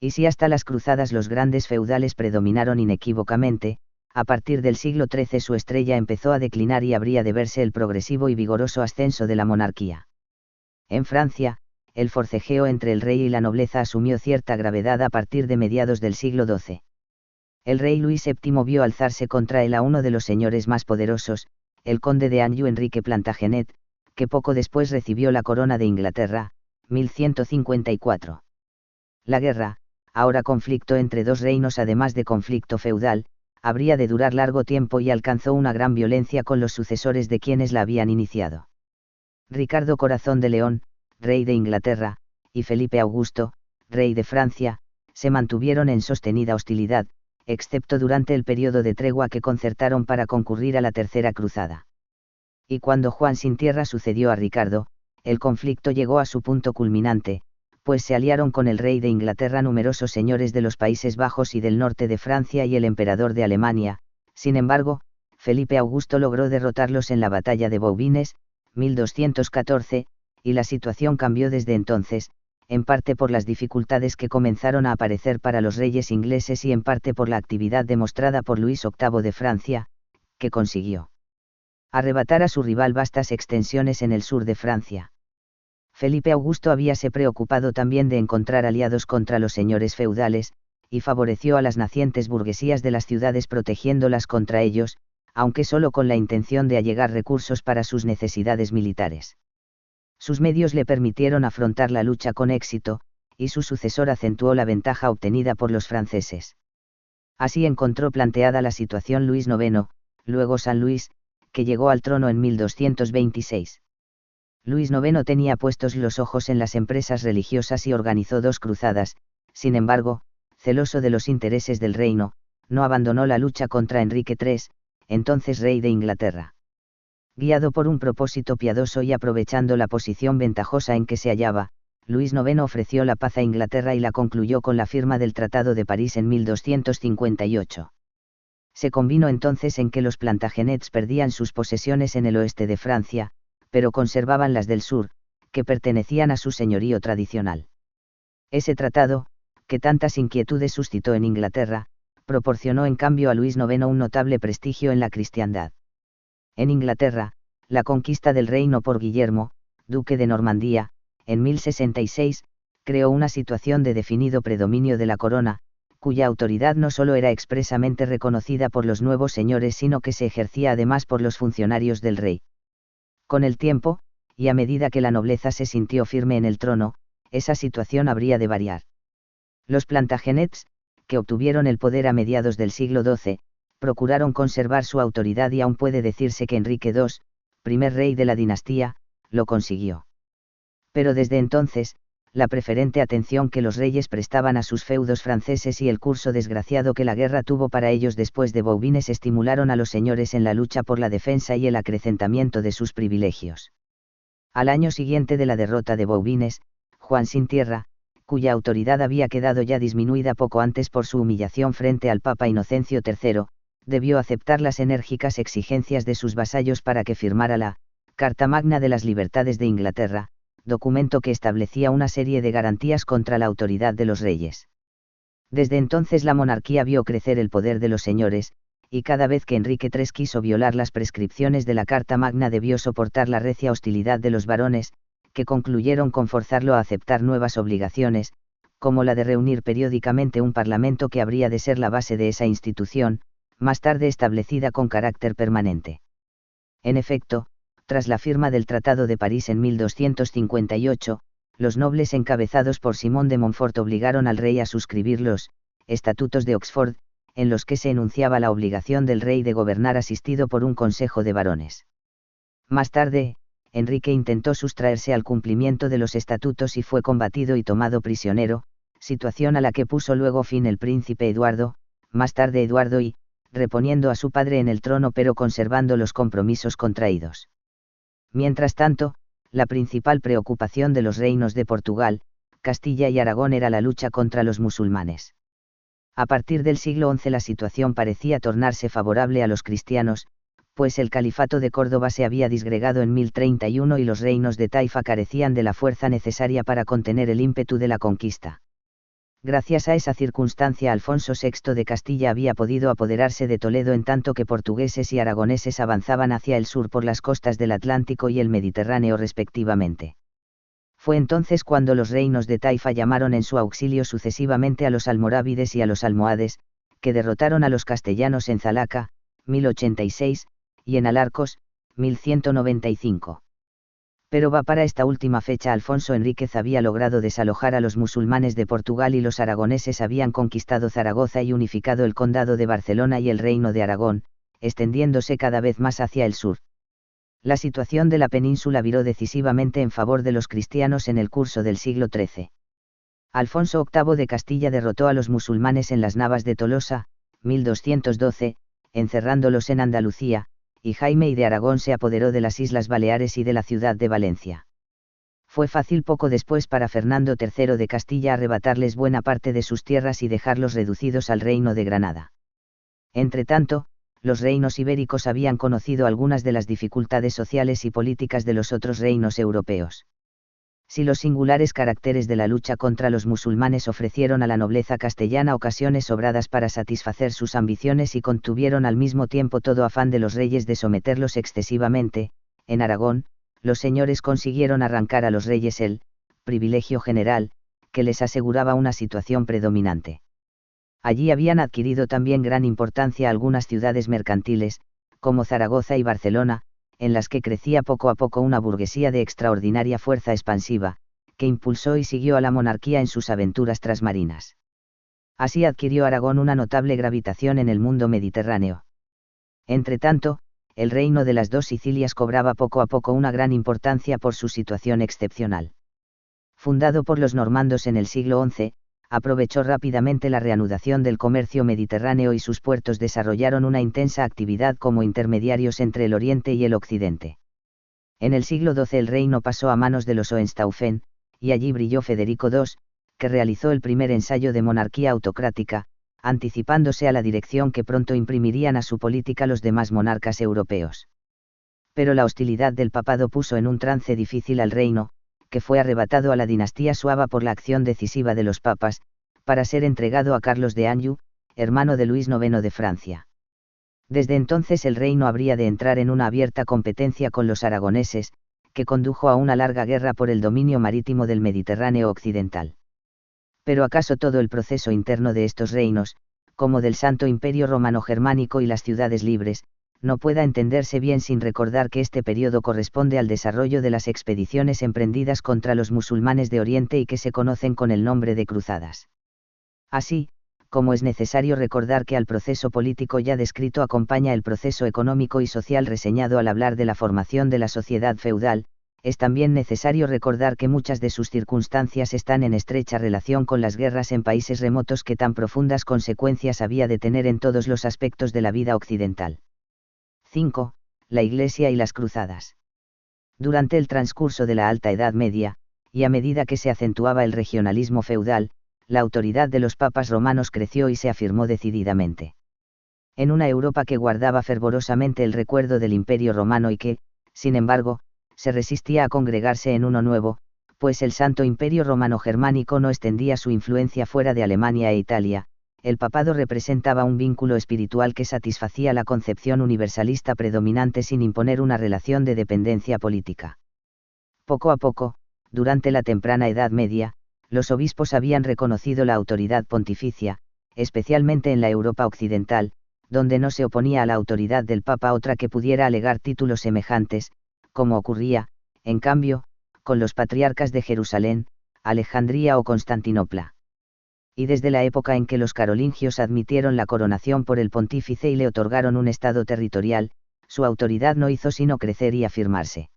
Y si hasta las cruzadas los grandes feudales predominaron inequívocamente, a partir del siglo XIII su estrella empezó a declinar y habría de verse el progresivo y vigoroso ascenso de la monarquía. En Francia, el forcejeo entre el rey y la nobleza asumió cierta gravedad a partir de mediados del siglo XII. El rey Luis VII vio alzarse contra él a uno de los señores más poderosos, el conde de Anjou Enrique Plantagenet, que poco después recibió la corona de Inglaterra, 1154. La guerra, ahora conflicto entre dos reinos además de conflicto feudal, habría de durar largo tiempo y alcanzó una gran violencia con los sucesores de quienes la habían iniciado. Ricardo Corazón de León, rey de Inglaterra, y Felipe Augusto, rey de Francia, se mantuvieron en sostenida hostilidad, excepto durante el periodo de tregua que concertaron para concurrir a la Tercera Cruzada. Y cuando Juan sin tierra sucedió a Ricardo, el conflicto llegó a su punto culminante, pues se aliaron con el rey de Inglaterra numerosos señores de los Países Bajos y del norte de Francia y el emperador de Alemania. Sin embargo, Felipe Augusto logró derrotarlos en la batalla de Bouvines, 1214, y la situación cambió desde entonces, en parte por las dificultades que comenzaron a aparecer para los reyes ingleses y en parte por la actividad demostrada por Luis VIII de Francia, que consiguió arrebatar a su rival vastas extensiones en el sur de Francia. Felipe Augusto habíase preocupado también de encontrar aliados contra los señores feudales, y favoreció a las nacientes burguesías de las ciudades protegiéndolas contra ellos, aunque solo con la intención de allegar recursos para sus necesidades militares. Sus medios le permitieron afrontar la lucha con éxito, y su sucesor acentuó la ventaja obtenida por los franceses. Así encontró planteada la situación Luis IX, luego San Luis, que llegó al trono en 1226. Luis IX tenía puestos los ojos en las empresas religiosas y organizó 2 cruzadas, sin embargo, celoso de los intereses del reino, no abandonó la lucha contra Enrique III, entonces rey de Inglaterra. Guiado por un propósito piadoso y aprovechando la posición ventajosa en que se hallaba, Luis IX ofreció la paz a Inglaterra y la concluyó con la firma del Tratado de París en 1258. Se convino entonces en que los Plantagenets perdían sus posesiones en el oeste de Francia, pero conservaban las del sur, que pertenecían a su señorío tradicional. Ese tratado, que tantas inquietudes suscitó en Inglaterra, proporcionó en cambio a Luis IX un notable prestigio en la cristiandad. En Inglaterra, la conquista del reino por Guillermo, duque de Normandía, en 1066, creó una situación de definido predominio de la corona, cuya autoridad no solo era expresamente reconocida por los nuevos señores sino que se ejercía además por los funcionarios del rey. Con el tiempo, y a medida que la nobleza se sintió firme en el trono, esa situación habría de variar. Los Plantagenets, que obtuvieron el poder a mediados del siglo XII, procuraron conservar su autoridad y aún puede decirse que Enrique II, primer rey de la dinastía, lo consiguió. Pero desde entonces, la preferente atención que los reyes prestaban a sus feudos franceses y el curso desgraciado que la guerra tuvo para ellos después de Bouvines estimularon a los señores en la lucha por la defensa y el acrecentamiento de sus privilegios. Al año siguiente de la derrota de Bouvines, Juan sin Tierra, cuya autoridad había quedado ya disminuida poco antes por su humillación frente al Papa Inocencio III, debió aceptar las enérgicas exigencias de sus vasallos para que firmara la Carta Magna de las Libertades de Inglaterra, documento que establecía una serie de garantías contra la autoridad de los reyes. Desde entonces la monarquía vio crecer el poder de los señores, y cada vez que Enrique III quiso violar las prescripciones de la Carta Magna debió soportar la recia hostilidad de los varones, que concluyeron con forzarlo a aceptar nuevas obligaciones, como la de reunir periódicamente un parlamento que habría de ser la base de esa institución, más tarde establecida con carácter permanente. En efecto, tras la firma del Tratado de París en 1258, los nobles encabezados por Simón de Montfort obligaron al rey a suscribir los Estatutos de Oxford, en los que se enunciaba la obligación del rey de gobernar asistido por un consejo de varones. Más tarde, Enrique intentó sustraerse al cumplimiento de los estatutos y fue combatido y tomado prisionero, situación a la que puso luego fin el príncipe Eduardo, más tarde Eduardo I, reponiendo a su padre en el trono pero conservando los compromisos contraídos. Mientras tanto, la principal preocupación de los reinos de Portugal, Castilla y Aragón era la lucha contra los musulmanes. A partir del siglo XI la situación parecía tornarse favorable a los cristianos, pues el califato de Córdoba se había disgregado en 1031 y los reinos de Taifa carecían de la fuerza necesaria para contener el ímpetu de la conquista. Gracias a esa circunstancia Alfonso VI de Castilla había podido apoderarse de Toledo en tanto que portugueses y aragoneses avanzaban hacia el sur por las costas del Atlántico y el Mediterráneo respectivamente. Fue entonces cuando los reinos de Taifa llamaron en su auxilio sucesivamente a los almorávides y a los almohades, que derrotaron a los castellanos en Zalaca, 1086, y en Alarcos, 1195. Pero para esta última fecha Alfonso Enríquez había logrado desalojar a los musulmanes de Portugal y los aragoneses habían conquistado Zaragoza y unificado el condado de Barcelona y el reino de Aragón, extendiéndose cada vez más hacia el sur. La situación de la península viró decisivamente en favor de los cristianos en el curso del siglo XIII. Alfonso VIII de Castilla derrotó a los musulmanes en las Navas de Tolosa, 1212, encerrándolos en Andalucía, y Jaime I de Aragón se apoderó de las Islas Baleares y de la ciudad de Valencia. Fue fácil poco después para Fernando III de Castilla arrebatarles buena parte de sus tierras y dejarlos reducidos al reino de Granada. Entretanto, los reinos ibéricos habían conocido algunas de las dificultades sociales y políticas de los otros reinos europeos. Si los singulares caracteres de la lucha contra los musulmanes ofrecieron a la nobleza castellana ocasiones sobradas para satisfacer sus ambiciones y contuvieron al mismo tiempo todo afán de los reyes de someterlos excesivamente, en Aragón, los señores consiguieron arrancar a los reyes el privilegio general, que les aseguraba una situación predominante. Allí habían adquirido también gran importancia algunas ciudades mercantiles, como Zaragoza y Barcelona, en las que crecía poco a poco una burguesía de extraordinaria fuerza expansiva, que impulsó y siguió a la monarquía en sus aventuras transmarinas. Así adquirió Aragón una notable gravitación en el mundo mediterráneo. Entretanto, el reino de las dos Sicilias cobraba poco a poco una gran importancia por su situación excepcional. Fundado por los normandos en el siglo XI, aprovechó rápidamente la reanudación del comercio mediterráneo y sus puertos desarrollaron una intensa actividad como intermediarios entre el Oriente y el Occidente. En el siglo XII el reino pasó a manos de los Hohenstaufen, y allí brilló Federico II, que realizó el primer ensayo de monarquía autocrática, anticipándose a la dirección que pronto imprimirían a su política los demás monarcas europeos. Pero la hostilidad del papado puso en un trance difícil al reino, que fue arrebatado a la dinastía suaba por la acción decisiva de los papas, para ser entregado a Carlos de Anjou, hermano de Luis IX de Francia. Desde entonces el reino habría de entrar en una abierta competencia con los aragoneses, que condujo a una larga guerra por el dominio marítimo del Mediterráneo occidental. Pero ¿acaso todo el proceso interno de estos reinos, como del Santo Imperio Romano-Germánico y las ciudades libres, no pueda entenderse bien sin recordar que este periodo corresponde al desarrollo de las expediciones emprendidas contra los musulmanes de Oriente y que se conocen con el nombre de cruzadas? Así, como es necesario recordar que al proceso político ya descrito acompaña el proceso económico y social reseñado al hablar de la formación de la sociedad feudal, es también necesario recordar que muchas de sus circunstancias están en estrecha relación con las guerras en países remotos que tan profundas consecuencias había de tener en todos los aspectos de la vida occidental. 5. La Iglesia y las cruzadas. Durante el transcurso de la Alta Edad Media, y a medida que se acentuaba el regionalismo feudal, la autoridad de los papas romanos creció y se afirmó decididamente. En una Europa que guardaba fervorosamente el recuerdo del Imperio Romano y que, sin embargo, se resistía a congregarse en uno nuevo, pues el Santo Imperio Romano-Germánico no extendía su influencia fuera de Alemania e Italia, el papado representaba un vínculo espiritual que satisfacía la concepción universalista predominante sin imponer una relación de dependencia política. Poco a poco, durante la temprana Edad Media, los obispos habían reconocido la autoridad pontificia, especialmente en la Europa occidental, donde no se oponía a la autoridad del Papa otra que pudiera alegar títulos semejantes, como ocurría, en cambio, con los patriarcas de Jerusalén, Alejandría o Constantinopla. Y desde la época en que los carolingios admitieron la coronación por el pontífice y le otorgaron un estado territorial, su autoridad no hizo sino crecer y afirmarse.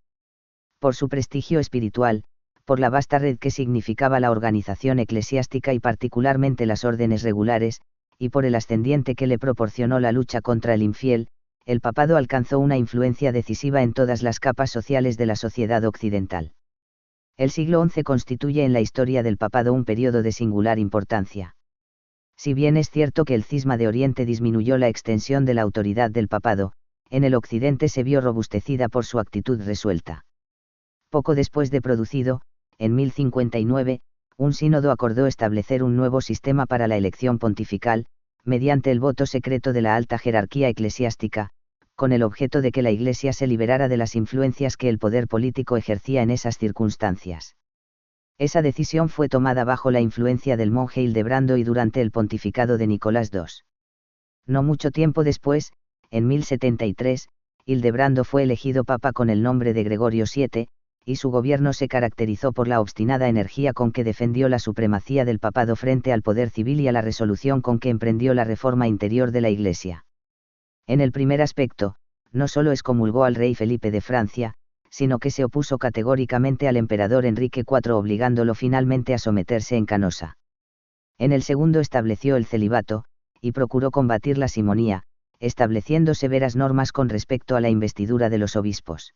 Por su prestigio espiritual, por la vasta red que significaba la organización eclesiástica y particularmente las órdenes regulares, y por el ascendiente que le proporcionó la lucha contra el infiel, el papado alcanzó una influencia decisiva en todas las capas sociales de la sociedad occidental. El siglo XI constituye en la historia del papado un periodo de singular importancia. Si bien es cierto que el cisma de Oriente disminuyó la extensión de la autoridad del papado, en el Occidente se vio robustecida por su actitud resuelta. Poco después de producido, en 1059, un sínodo acordó establecer un nuevo sistema para la elección pontifical, mediante el voto secreto de la alta jerarquía eclesiástica, con el objeto de que la Iglesia se liberara de las influencias que el poder político ejercía en esas circunstancias. Esa decisión fue tomada bajo la influencia del monje Hildebrando y durante el pontificado de Nicolás II. No mucho tiempo después, en 1073, Hildebrando fue elegido papa con el nombre de Gregorio VII, y su gobierno se caracterizó por la obstinada energía con que defendió la supremacía del papado frente al poder civil y a la resolución con que emprendió la reforma interior de la Iglesia. En el primer aspecto, no solo excomulgó al rey Felipe de Francia, sino que se opuso categóricamente al emperador Enrique IV obligándolo finalmente a someterse en Canosa. En el segundo estableció el celibato, y procuró combatir la simonía, estableciendo severas normas con respecto a la investidura de los obispos.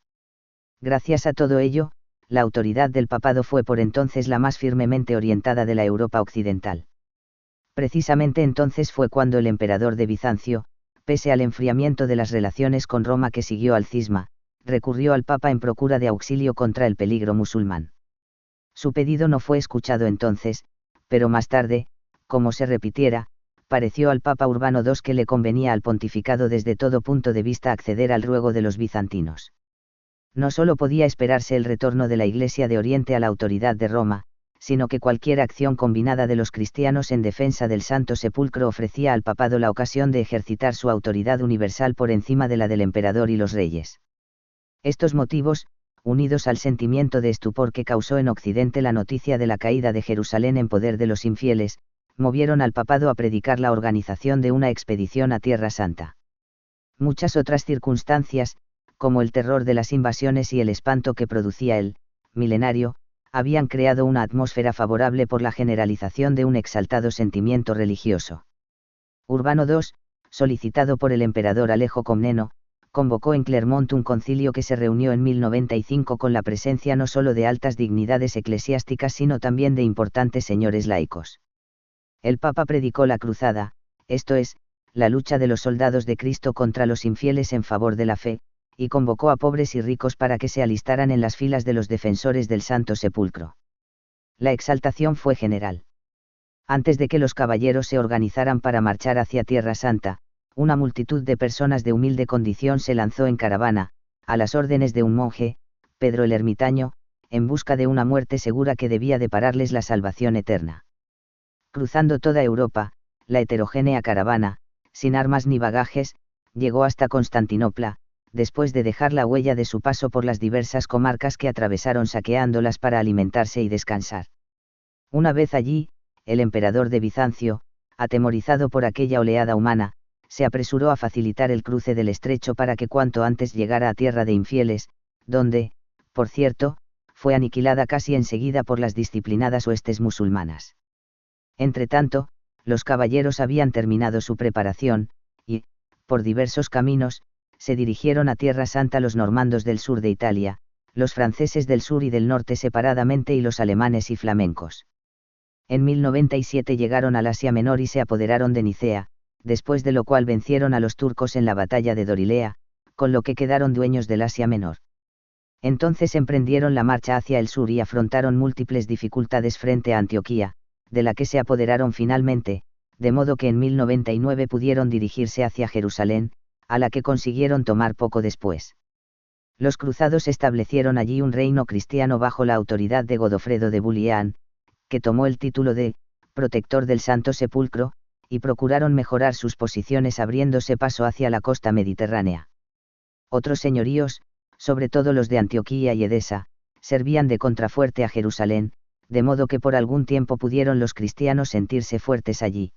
Gracias a todo ello, la autoridad del papado fue por entonces la más firmemente orientada de la Europa occidental. Precisamente entonces fue cuando el emperador de Bizancio, pese al enfriamiento de las relaciones con Roma que siguió al cisma, recurrió al Papa en procura de auxilio contra el peligro musulmán. Su pedido no fue escuchado entonces, pero más tarde, como se repitiera, pareció al Papa Urbano II que le convenía al pontificado desde todo punto de vista acceder al ruego de los bizantinos. No solo podía esperarse el retorno de la Iglesia de Oriente a la autoridad de Roma, sino que cualquier acción combinada de los cristianos en defensa del Santo Sepulcro ofrecía al papado la ocasión de ejercitar su autoridad universal por encima de la del emperador y los reyes. Estos motivos, unidos al sentimiento de estupor que causó en Occidente la noticia de la caída de Jerusalén en poder de los infieles, movieron al papado a predicar la organización de una expedición a Tierra Santa. Muchas otras circunstancias, como el terror de las invasiones y el espanto que producía el milenario, habían creado una atmósfera favorable por la generalización de un exaltado sentimiento religioso. Urbano II, solicitado por el emperador Alejo Comneno, convocó en Clermont un concilio que se reunió en 1095 con la presencia no solo de altas dignidades eclesiásticas sino también de importantes señores laicos. El Papa predicó la cruzada, esto es, la lucha de los soldados de Cristo contra los infieles en favor de la fe, y convocó a pobres y ricos para que se alistaran en las filas de los defensores del Santo Sepulcro. La exaltación fue general. Antes de que los caballeros se organizaran para marchar hacia Tierra Santa, una multitud de personas de humilde condición se lanzó en caravana, a las órdenes de un monje, Pedro el Ermitaño, en busca de una muerte segura que debía depararles la salvación eterna. Cruzando toda Europa, la heterogénea caravana, sin armas ni bagajes, llegó hasta Constantinopla, después de dejar la huella de su paso por las diversas comarcas que atravesaron saqueándolas para alimentarse y descansar. Una vez allí, el emperador de Bizancio, atemorizado por aquella oleada humana, se apresuró a facilitar el cruce del estrecho para que cuanto antes llegara a tierra de infieles, donde, por cierto, fue aniquilada casi enseguida por las disciplinadas huestes musulmanas. Entretanto, los caballeros habían terminado su preparación, y, por diversos caminos, se dirigieron a Tierra Santa los normandos del sur de Italia, los franceses del sur y del norte separadamente y los alemanes y flamencos. En 1097 llegaron al Asia Menor y se apoderaron de Nicea, después de lo cual vencieron a los turcos en la batalla de Dorilea, con lo que quedaron dueños del Asia Menor. Entonces emprendieron la marcha hacia el sur y afrontaron múltiples dificultades frente a Antioquía, de la que se apoderaron finalmente, de modo que en 1099 pudieron dirigirse hacia Jerusalén, a la que consiguieron tomar poco después. Los cruzados establecieron allí un reino cristiano bajo la autoridad de Godofredo de Bullián, que tomó el título de protector del Santo Sepulcro, y procuraron mejorar sus posiciones abriéndose paso hacia la costa mediterránea. Otros señoríos, sobre todo los de Antioquía y Edesa, servían de contrafuerte a Jerusalén, de modo que por algún tiempo pudieron los cristianos sentirse fuertes allí.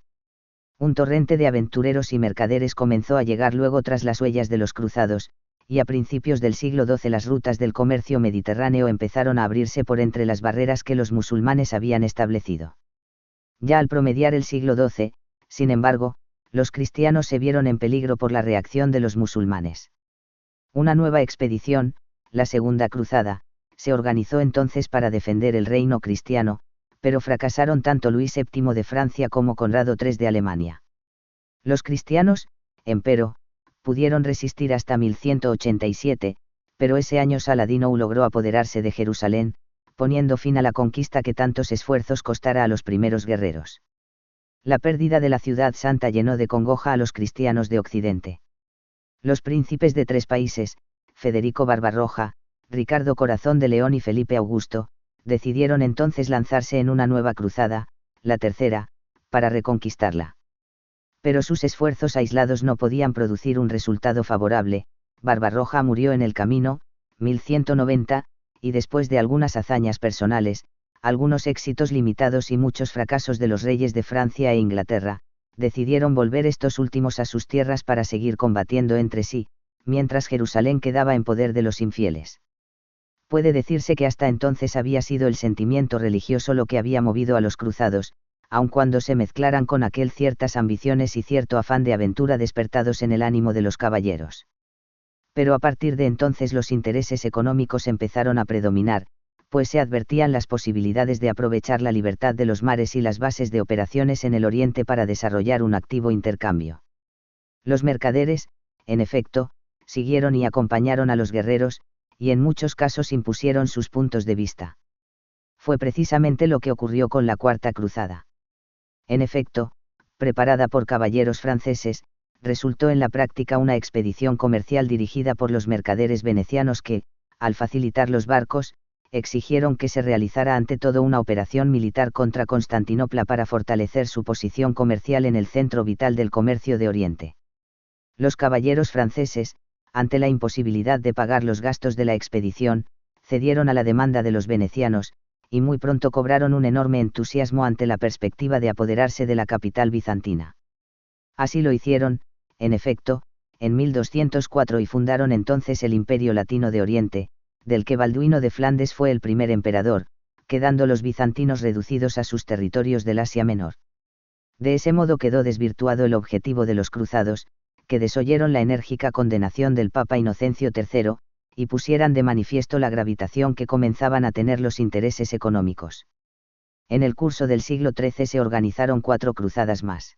Un torrente de aventureros y mercaderes comenzó a llegar luego tras las huellas de los cruzados, y a principios del siglo XII las rutas del comercio mediterráneo empezaron a abrirse por entre las barreras que los musulmanes habían establecido. Ya al promediar el siglo XII, sin embargo, los cristianos se vieron en peligro por la reacción de los musulmanes. Una nueva expedición, la Segunda Cruzada, se organizó entonces para defender el reino cristiano, pero fracasaron tanto Luis VII de Francia como Conrado III de Alemania. Los cristianos, empero, pudieron resistir hasta 1187, pero ese año Saladino logró apoderarse de Jerusalén, poniendo fin a la conquista que tantos esfuerzos costara a los primeros guerreros. La pérdida de la ciudad santa llenó de congoja a los cristianos de Occidente. Los príncipes de tres países, Federico Barbarroja, Ricardo Corazón de León y Felipe Augusto, decidieron entonces lanzarse en una nueva cruzada, la tercera, para reconquistarla. Pero sus esfuerzos aislados no podían producir un resultado favorable. Barbarroja murió en el camino, 1190, y después de algunas hazañas personales, algunos éxitos limitados y muchos fracasos de los reyes de Francia e Inglaterra, decidieron volver estos últimos a sus tierras para seguir combatiendo entre sí, mientras Jerusalén quedaba en poder de los infieles. Puede decirse que hasta entonces había sido el sentimiento religioso lo que había movido a los cruzados, aun cuando se mezclaran con aquel ciertas ambiciones y cierto afán de aventura despertados en el ánimo de los caballeros. Pero a partir de entonces los intereses económicos empezaron a predominar, pues se advertían las posibilidades de aprovechar la libertad de los mares y las bases de operaciones en el Oriente para desarrollar un activo intercambio. Los mercaderes, en efecto, siguieron y acompañaron a los guerreros, y en muchos casos impusieron sus puntos de vista. Fue precisamente lo que ocurrió con la Cuarta Cruzada. En efecto, preparada por caballeros franceses, resultó en la práctica una expedición comercial dirigida por los mercaderes venecianos que, al facilitar los barcos, exigieron que se realizara ante todo una operación militar contra Constantinopla para fortalecer su posición comercial en el centro vital del comercio de Oriente. Los caballeros franceses, ante la imposibilidad de pagar los gastos de la expedición, cedieron a la demanda de los venecianos, y muy pronto cobraron un enorme entusiasmo ante la perspectiva de apoderarse de la capital bizantina. Así lo hicieron, en efecto, en 1204 y fundaron entonces el Imperio Latino de Oriente, del que Balduino de Flandes fue el primer emperador, quedando los bizantinos reducidos a sus territorios del Asia Menor. De ese modo quedó desvirtuado el objetivo de los cruzados, que desoyeron la enérgica condenación del Papa Inocencio III, y pusieran de manifiesto la gravitación que comenzaban a tener los intereses económicos. En el curso del siglo XIII se organizaron 4 cruzadas más.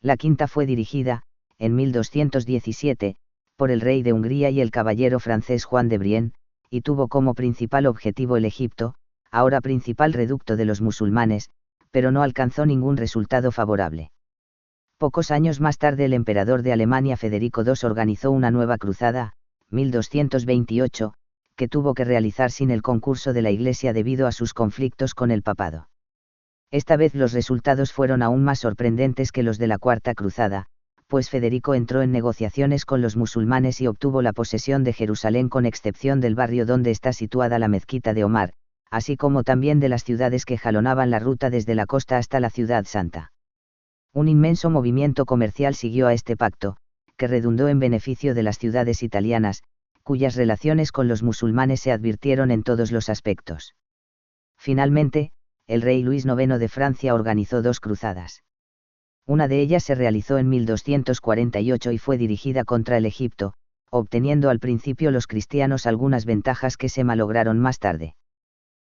La quinta fue dirigida, en 1217, por el rey de Hungría y el caballero francés Juan de Brienne, y tuvo como principal objetivo el Egipto, ahora principal reducto de los musulmanes, pero no alcanzó ningún resultado favorable. Pocos años más tarde el emperador de Alemania Federico II organizó una nueva cruzada, 1228, que tuvo que realizar sin el concurso de la Iglesia debido a sus conflictos con el papado. Esta vez los resultados fueron aún más sorprendentes que los de la Cuarta Cruzada, pues Federico entró en negociaciones con los musulmanes y obtuvo la posesión de Jerusalén con excepción del barrio donde está situada la mezquita de Omar, así como también de las ciudades que jalonaban la ruta desde la costa hasta la ciudad santa. Un inmenso movimiento comercial siguió a este pacto, que redundó en beneficio de las ciudades italianas, cuyas relaciones con los musulmanes se advirtieron en todos los aspectos. Finalmente, el rey Luis IX de Francia organizó 2 cruzadas. Una de ellas se realizó en 1248 y fue dirigida contra el Egipto, obteniendo al principio los cristianos algunas ventajas que se malograron más tarde.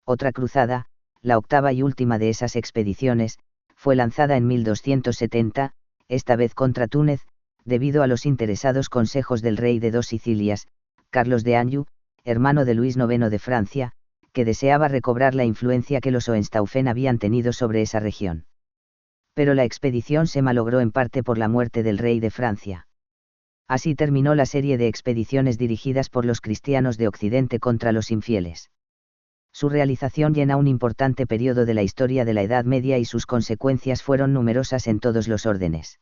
Otra cruzada, la octava y última de esas expediciones, fue lanzada en 1270, esta vez contra Túnez, debido a los interesados consejos del rey de 2 Sicilias, Carlos de Anjou, hermano de Luis IX de Francia, que deseaba recobrar la influencia que los Hohenstaufen habían tenido sobre esa región. Pero la expedición se malogró en parte por la muerte del rey de Francia. Así terminó la serie de expediciones dirigidas por los cristianos de Occidente contra los infieles. Su realización llena un importante periodo de la historia de la Edad Media y sus consecuencias fueron numerosas en todos los órdenes.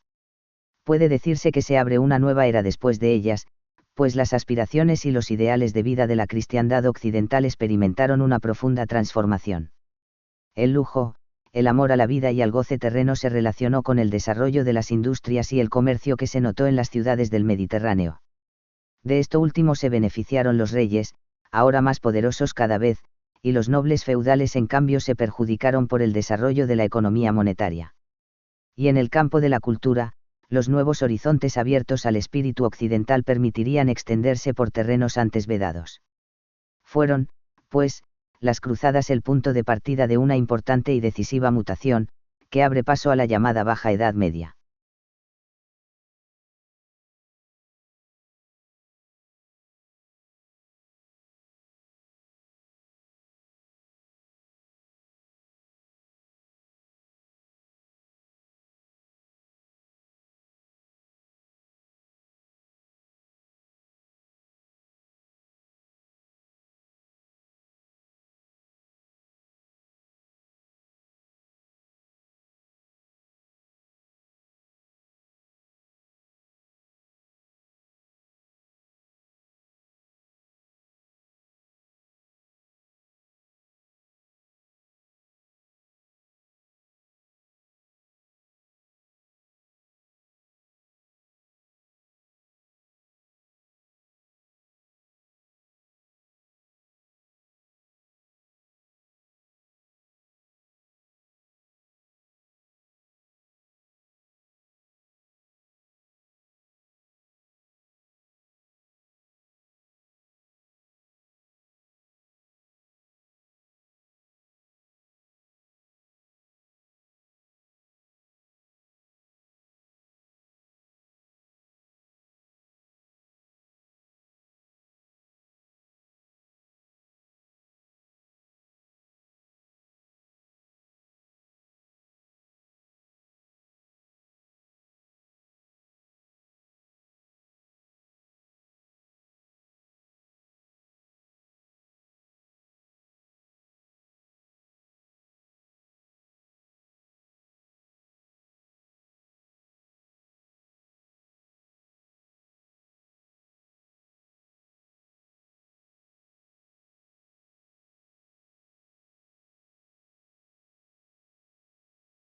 Puede decirse que se abre una nueva era después de ellas, pues las aspiraciones y los ideales de vida de la cristiandad occidental experimentaron una profunda transformación. El lujo, el amor a la vida y al goce terreno se relacionó con el desarrollo de las industrias y el comercio que se notó en las ciudades del Mediterráneo. De esto último se beneficiaron los reyes, ahora más poderosos cada vez, y los nobles feudales en cambio se perjudicaron por el desarrollo de la economía monetaria. Y en el campo de la cultura, los nuevos horizontes abiertos al espíritu occidental permitirían extenderse por terrenos antes vedados. Fueron, pues, las cruzadas el punto de partida de una importante y decisiva mutación, que abre paso a la llamada Baja Edad Media.